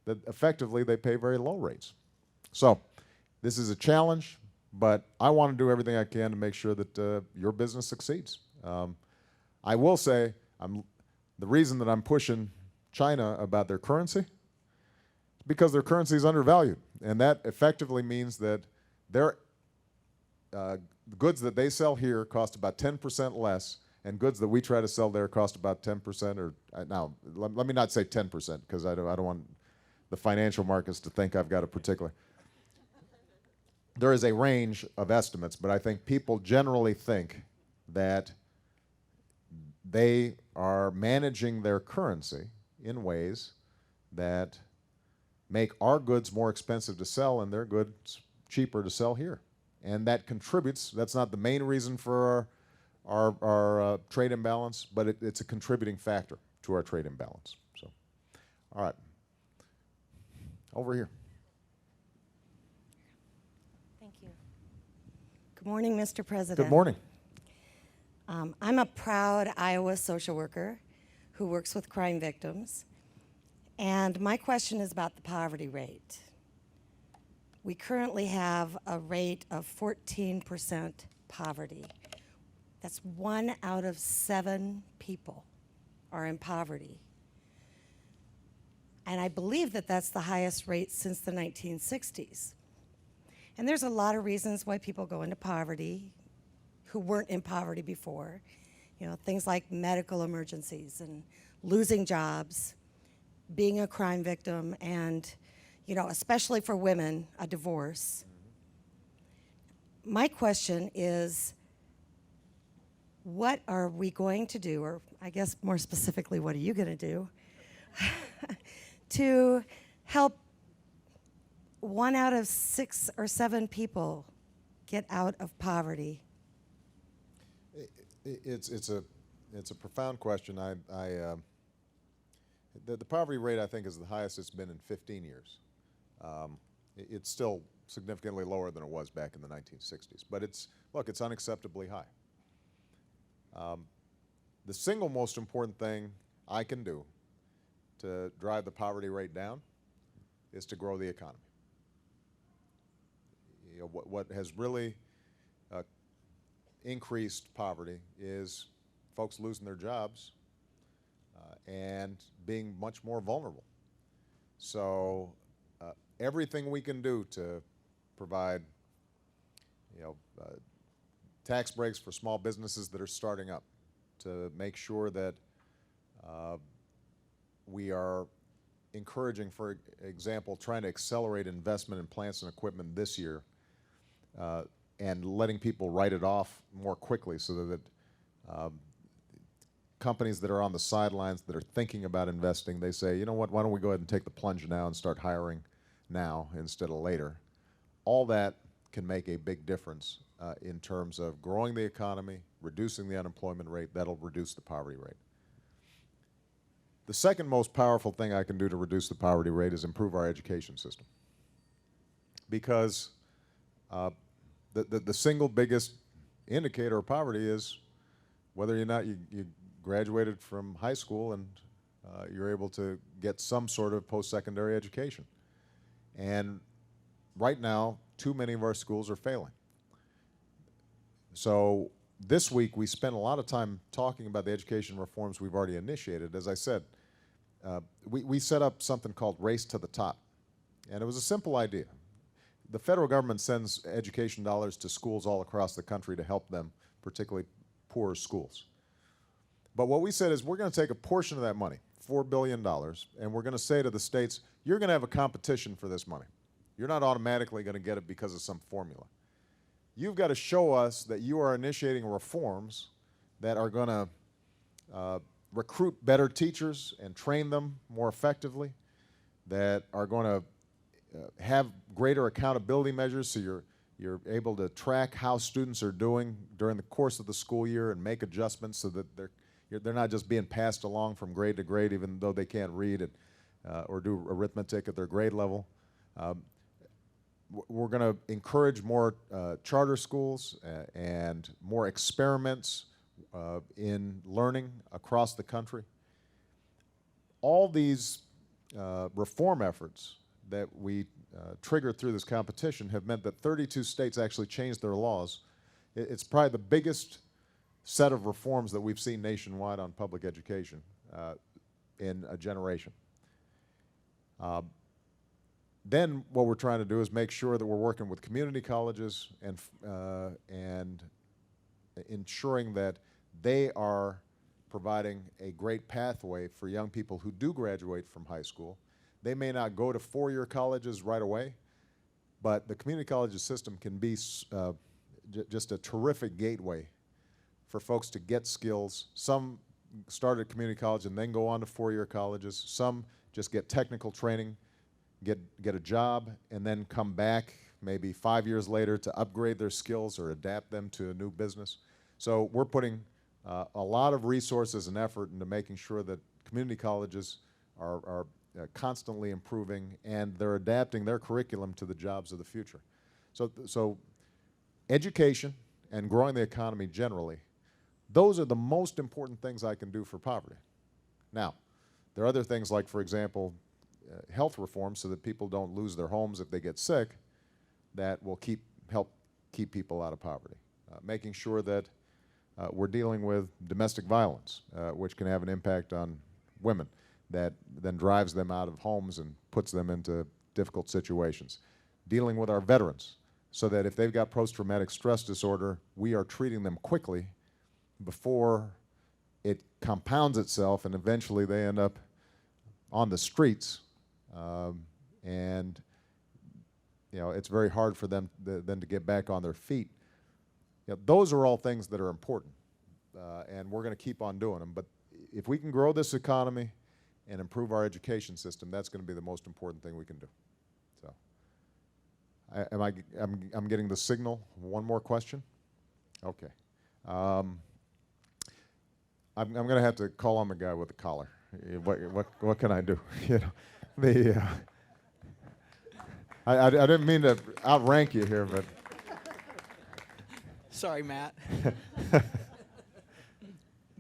that effectively they pay very low rates. So this is a challenge, but I want to do everything I can to make sure that your business succeeds. I will say, the reason that I'm pushing China about their currency is because their currency is undervalued, and that effectively means that their goods that they sell here cost about 10% less, and goods that we try to sell there cost about 10%. Or now, let me not say 10% because I don't want the financial markets to think I've got a particular. There is a range of estimates, but I think people generally think that they are managing their currency in ways that make our goods more expensive to sell and their goods cheaper to sell here. And that contributes, that's not the main reason for our trade imbalance, but it's a contributing factor to our trade imbalance. So, all right. Over here. Thank you. Good morning, Mr. President. Good morning. I'm a proud Iowa social worker who works with crime victims, and my question is about the poverty rate. We currently have a rate of 14% poverty. That's 1 out of 7 people are in poverty. And I believe that that's the highest rate since the 1960s. And there's a lot of reasons why people go into poverty who weren't in poverty before. You know, things like medical emergencies and losing jobs, being a crime victim, and, you know, especially for women, a divorce. My question is, what are we going to do, or I guess more specifically, what are you going to do to help 1 out of 6 or 7 people get out of poverty? It's a profound question. The poverty rate, I think, is the highest it's been in 15 years. It's still significantly lower than it was back in the 1960s, but it's unacceptably high. The single most important thing I can do to drive the poverty rate down is to grow the economy. You know, what has really increased poverty is folks losing their jobs and being much more vulnerable. So everything we can do to provide, you know, tax breaks for small businesses that are starting up, to make sure that we are encouraging, for example, trying to accelerate investment in plants and equipment this year, and letting people write it off more quickly so that companies that are on the sidelines that are thinking about investing, they say, you know what, why don't we go ahead and take the plunge now and start hiring now instead of later. All that can make a big difference in terms of growing the economy, reducing the unemployment rate. That'll reduce the poverty rate. The second most powerful thing I can do to reduce the poverty rate is improve our education system. Because the single biggest indicator of poverty is whether or not you graduated from high school and you're able to get some sort of post-secondary education. And right now, too many of our schools are failing. So this week we spent a lot of time talking about the education reforms we've already initiated. As I said, we set up something called Race to the Top. And it was a simple idea. The federal government sends education dollars to schools all across the country to help them, particularly poorer schools. But what we said is we're going to take a portion of that money, $4 billion, and we're going to say to the states, you're going to have a competition for this money. You're not automatically going to get it because of some formula. You've got to show us that you are initiating reforms that are going to recruit better teachers and train them more effectively, that are going to have greater accountability measures so you're able to track how students are doing during the course of the school year and make adjustments so that they're not just being passed along from grade to grade even though they can't read or do arithmetic at their grade level. We're going to encourage more charter schools and more experiments in learning across the country. All these reform efforts that we triggered through this competition have meant that 32 states actually changed their laws. It's probably the biggest set of reforms that we've seen nationwide on public education in a generation. Then what we're trying to do is make sure that we're working with community colleges and ensuring that they are providing a great pathway for young people who do graduate from high school. They may not go to four-year colleges right away, but the community colleges system can be just a terrific gateway for folks to get skills. Some start at community college and then go on to four-year colleges. Some just get technical training, get a job, and then come back maybe 5 years later to upgrade their skills or adapt them to a new business. So we're putting a lot of resources and effort into making sure that community colleges are constantly improving and they're adapting their curriculum to the jobs of the future. So education and growing the economy generally, those are the most important things I can do for poverty. Now, there are other things like, for example, health reform so that people don't lose their homes if they get sick that will help keep people out of poverty. Making sure that we're dealing with domestic violence, which can have an impact on women that then drives them out of homes and puts them into difficult situations. Dealing with our veterans so that if they've got post-traumatic stress disorder, we are treating them quickly before it compounds itself and eventually they end up on the streets. And you know, it's very hard for them then to get back on their feet. You know, those are all things that are important, and we're going to keep on doing them. But if we can grow this economy and improve our education system, that's going to be the most important thing we can do. So, I'm getting the signal. One more question. Okay. I'm going to have to call on the guy with the collar. What can I do? You know, I didn't mean to outrank you here, but. Sorry, Matt.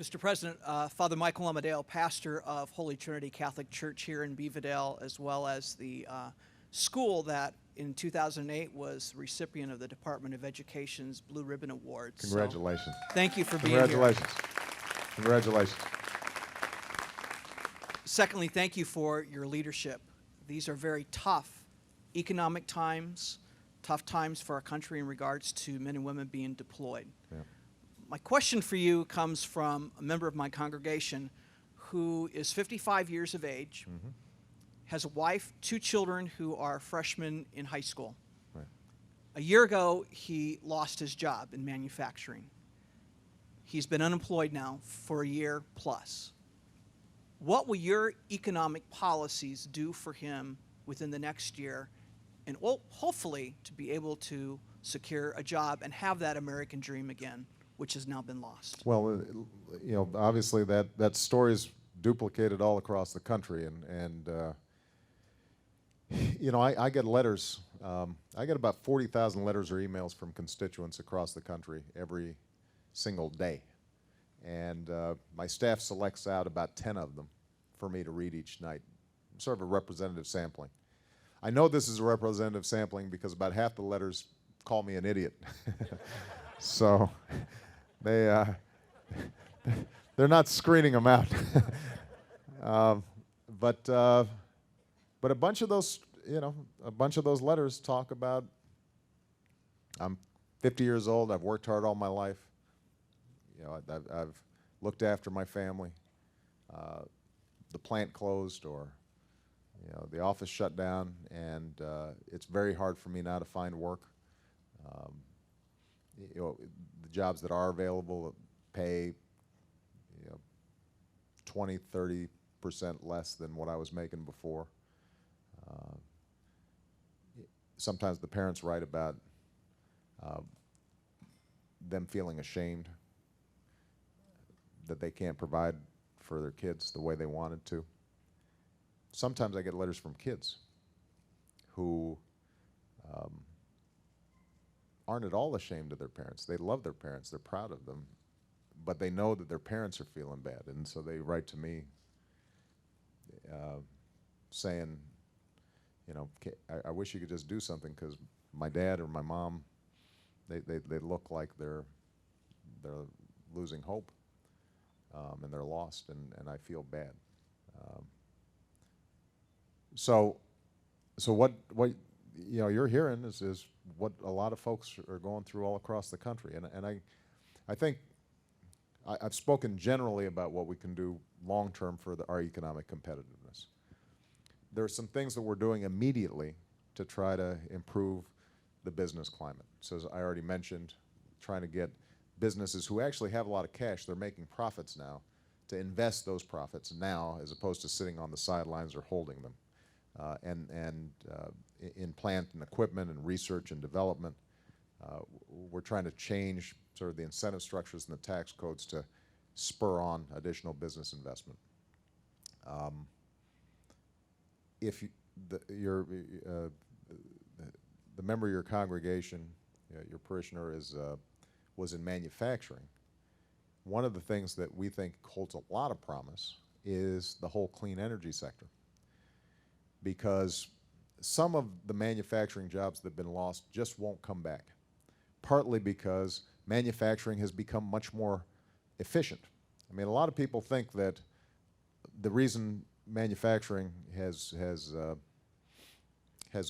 Mr. President, Father Michael Amadeo, pastor of Holy Trinity Catholic Church here in Beavidale, as well as the school that in 2008 was recipient of the Department of Education's Blue Ribbon Awards. Congratulations. So, thank you for being Congratulations. here. Congratulations. Secondly, thank you for your leadership. These are very tough economic times, tough times for our country in regards to men and women being deployed. Yeah. My question for you comes from a member of my congregation who is 55 years of age, has a wife, 2 children who are freshmen in high school. Right. A year ago, he lost his job in manufacturing. He's been unemployed now for a year plus. What will your economic policies do for him within the next year, and hopefully to be able to secure a job and have that American dream again, which has now been lost? Well, you know, obviously that story is duplicated all across the country, and you know, I get letters. I get about 40,000 letters or emails from constituents across the country every single day, and my staff selects out about 10 of them for me to read each night. Sort of a representative sampling. I know this is a representative sampling because about half the letters call me an idiot. So they're not screening them out. But a bunch of those, you know, a bunch of those letters talk about, I'm 50 years old, I've worked hard all my life, you know, I've looked after my family, the plant closed, or you know, the office shut down, and it's very hard for me now to find work. You know, the jobs that are available pay, you know, 20–30% less than what I was making before. Sometimes the parents write about them feeling ashamed that they can't provide for their kids the way they wanted to. Sometimes I get letters from kids who aren't at all ashamed of their parents. They love their parents, they're proud of them, but they know that their parents are feeling bad, and so they write to me saying, you know, I wish you could just do something because my dad or my mom, they look like they're losing hope, and they're lost, and I feel bad. So what you know you're hearing is what a lot of folks are going through all across the country, and I think I've spoken generally about what we can do long term for our economic competitiveness. There are some things that we're doing immediately to try to improve the business climate. So as I already mentioned, trying to get businesses who actually have a lot of cash, they're making profits now, to invest those profits now as opposed to sitting on the sidelines or holding them. In plant and equipment and research and development, we're trying to change sort of the incentive structures and the tax codes to spur on additional business investment. If the member of your congregation, your parishioner, was in manufacturing, one of the things that we think holds a lot of promise is the whole clean energy sector. Because some of the manufacturing jobs that have been lost just won't come back, partly because manufacturing has become much more efficient. I mean, a lot of people think that the reason manufacturing has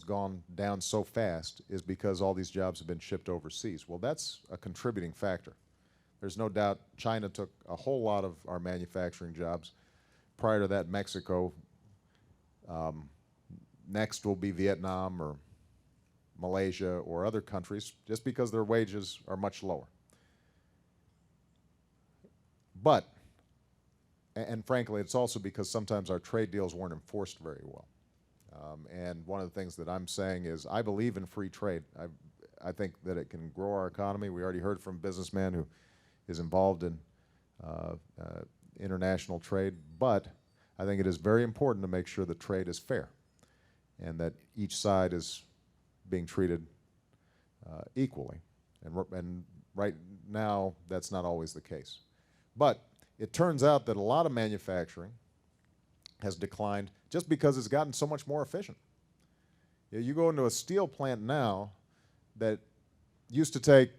gone down so fast is because all these jobs have been shipped overseas. Well, that's a contributing factor. There's no doubt China took a whole lot of our manufacturing jobs. Prior to that, Mexico. Next will be Vietnam or Malaysia or other countries, just because their wages are much lower. But, and frankly, it's also because sometimes our trade deals weren't enforced very well. And one of the things that I'm saying is I believe in free trade. I think that it can grow our economy. We already heard from a businessman who is involved in international trade, but I think it is very important to make sure that trade is fair and that each side is being treated equally. And right now, that's not always the case. But it turns out that a lot of manufacturing has declined just because it's gotten so much more efficient. You go into a steel plant now that used to take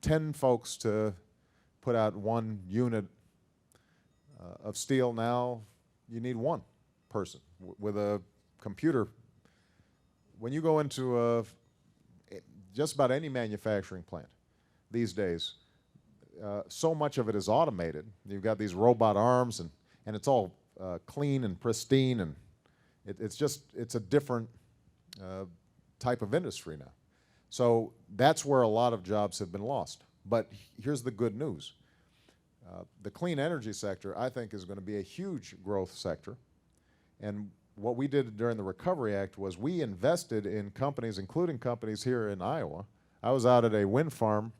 10 folks to put out 1 unit of steel. Now you need 1 person with a computer. When you go into just about any manufacturing plant these days, so much of it is automated. You've got these robot arms, and it's all clean and pristine, and it's a different type of industry now. So that's where a lot of jobs have been lost. But here's the good news. The clean energy sector, I think, is going to be a huge growth sector. And what we did during the Recovery Act was we invested in companies, including companies here in Iowa. I was out at a wind farm.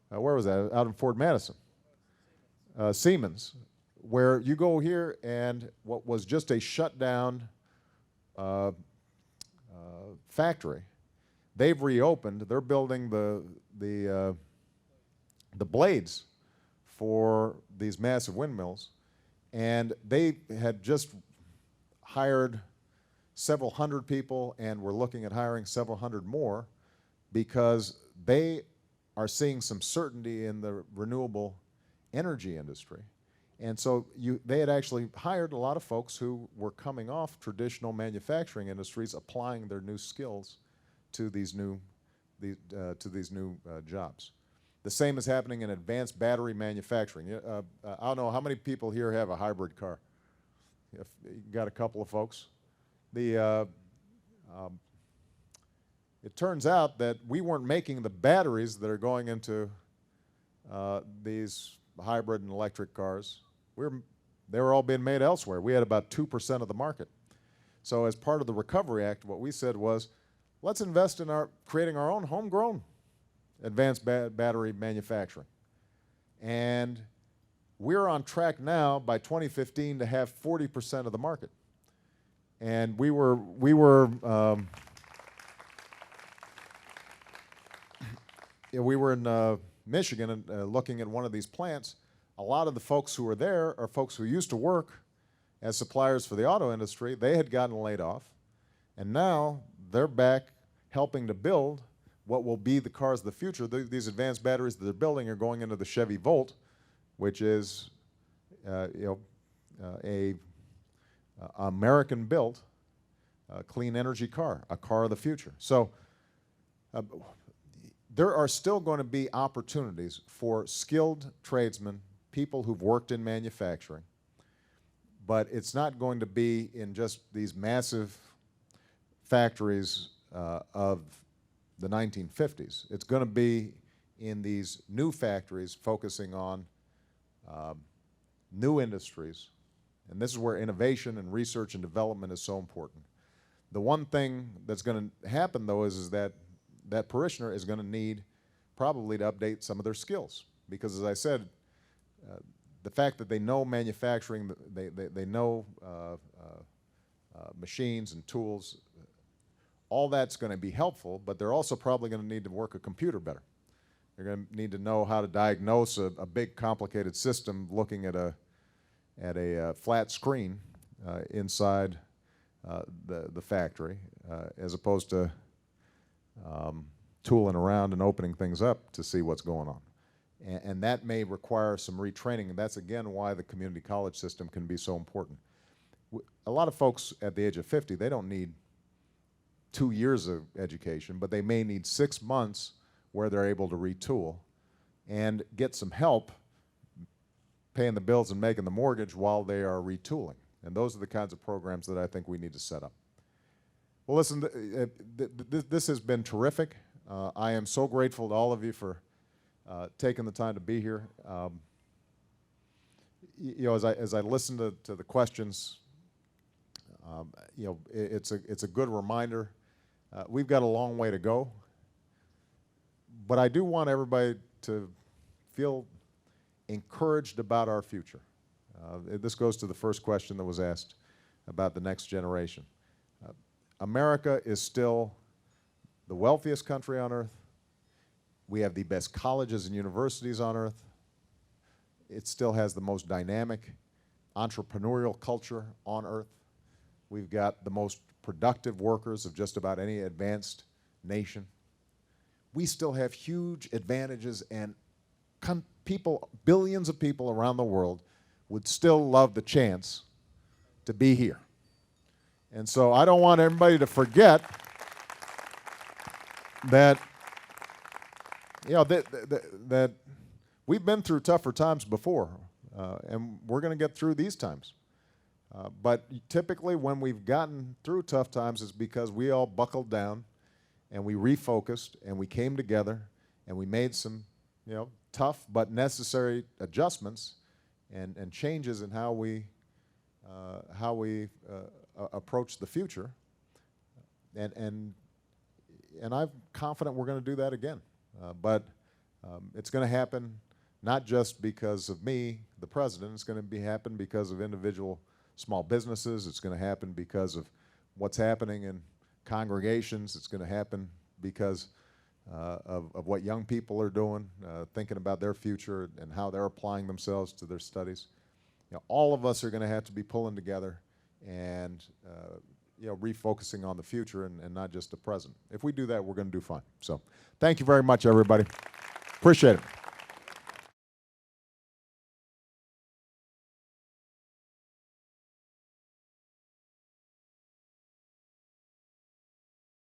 Where was that? Out in Fort Madison. Siemens, where you go here and what was just a shutdown factory, they've reopened. They're building the blades for these massive windmills, and they had just hired several hundred people and were looking at hiring several hundred more because they are seeing some certainty in the renewable energy industry. And so they had actually hired a lot of folks who were coming off traditional manufacturing industries, applying their new skills to these new jobs. The same is happening in advanced battery manufacturing. I don't know how many people here have a hybrid car. If you got a couple of folks. It turns out that we weren't making the batteries that are going into these hybrid and electric cars. They were all being made elsewhere. We had about 2% of the market. So as part of the Recovery Act, what we said was, let's invest in creating our own homegrown advanced battery manufacturing. And we're on track now by 2015 to have 40% of the market. And we were in Michigan and looking at one of these plants. A lot of the folks who are there are folks who used to work as suppliers for the auto industry, they had gotten laid off, and now they're back helping to build what will be the cars of the future. These advanced batteries that they're building are going into the Chevy Volt, which is a American-built clean energy car, a car of the future. So there are still going to be opportunities for skilled tradesmen, people who've worked in manufacturing, but it's not going to be in just these massive factories of the 1950s. It's going to be in these new factories focusing on new industries, and this is where innovation and research and development is so important. The one thing that's going to happen, though, is that that parishioner is going to need probably to update some of their skills, because, as I said, the fact that they know manufacturing, they know machines and tools, all that's going to be helpful, but they're also probably going to need to work a computer better. They're going to need to know how to diagnose a big, complicated system looking at a flat screen inside the factory, as opposed to tooling around and opening things up to see what's going on. And that may require some retraining, and that's, again, why the community college system can be so important. A lot of folks at the age of 50, they don't need 2 years of education, but they may need 6 months where they're able to retool and get some help paying the bills and making the mortgage while they are retooling. And those are the kinds of programs that I think we need to set up. Well, listen, this has been terrific. I am so grateful to all of you for taking the time to be here. As I listen to the questions, it's a good reminder. We've got a long way to go, but I do want everybody to feel encouraged about our future. This goes to the first question that was asked about the next generation. America is still the wealthiest country on earth. We have the best colleges and universities on earth. It still has the most dynamic entrepreneurial culture on earth. We've got the most productive workers of just about any advanced nation. We still have huge advantages, and people, billions of people around the world would still love the chance to be here. And so I don't want everybody to forget that, that we've been through tougher times before, and we're going to get through these times. But typically when we've gotten through tough times, it's because we all buckled down and we refocused and we came together and we made some tough but necessary adjustments and changes in how we approach the future. And I'm confident we're going to do that again. But it's going to happen not just because of me, the president. It's going to happen because of individual small businesses. It's going to happen because of what's happening in congregations. It's going to happen because of what young people are doing, thinking about their future and how they're applying themselves to their studies. All of us are going to have to be pulling together and refocusing on the future and not just the present. If we do that, we're going to do fine. So thank you very much, everybody. Appreciate it.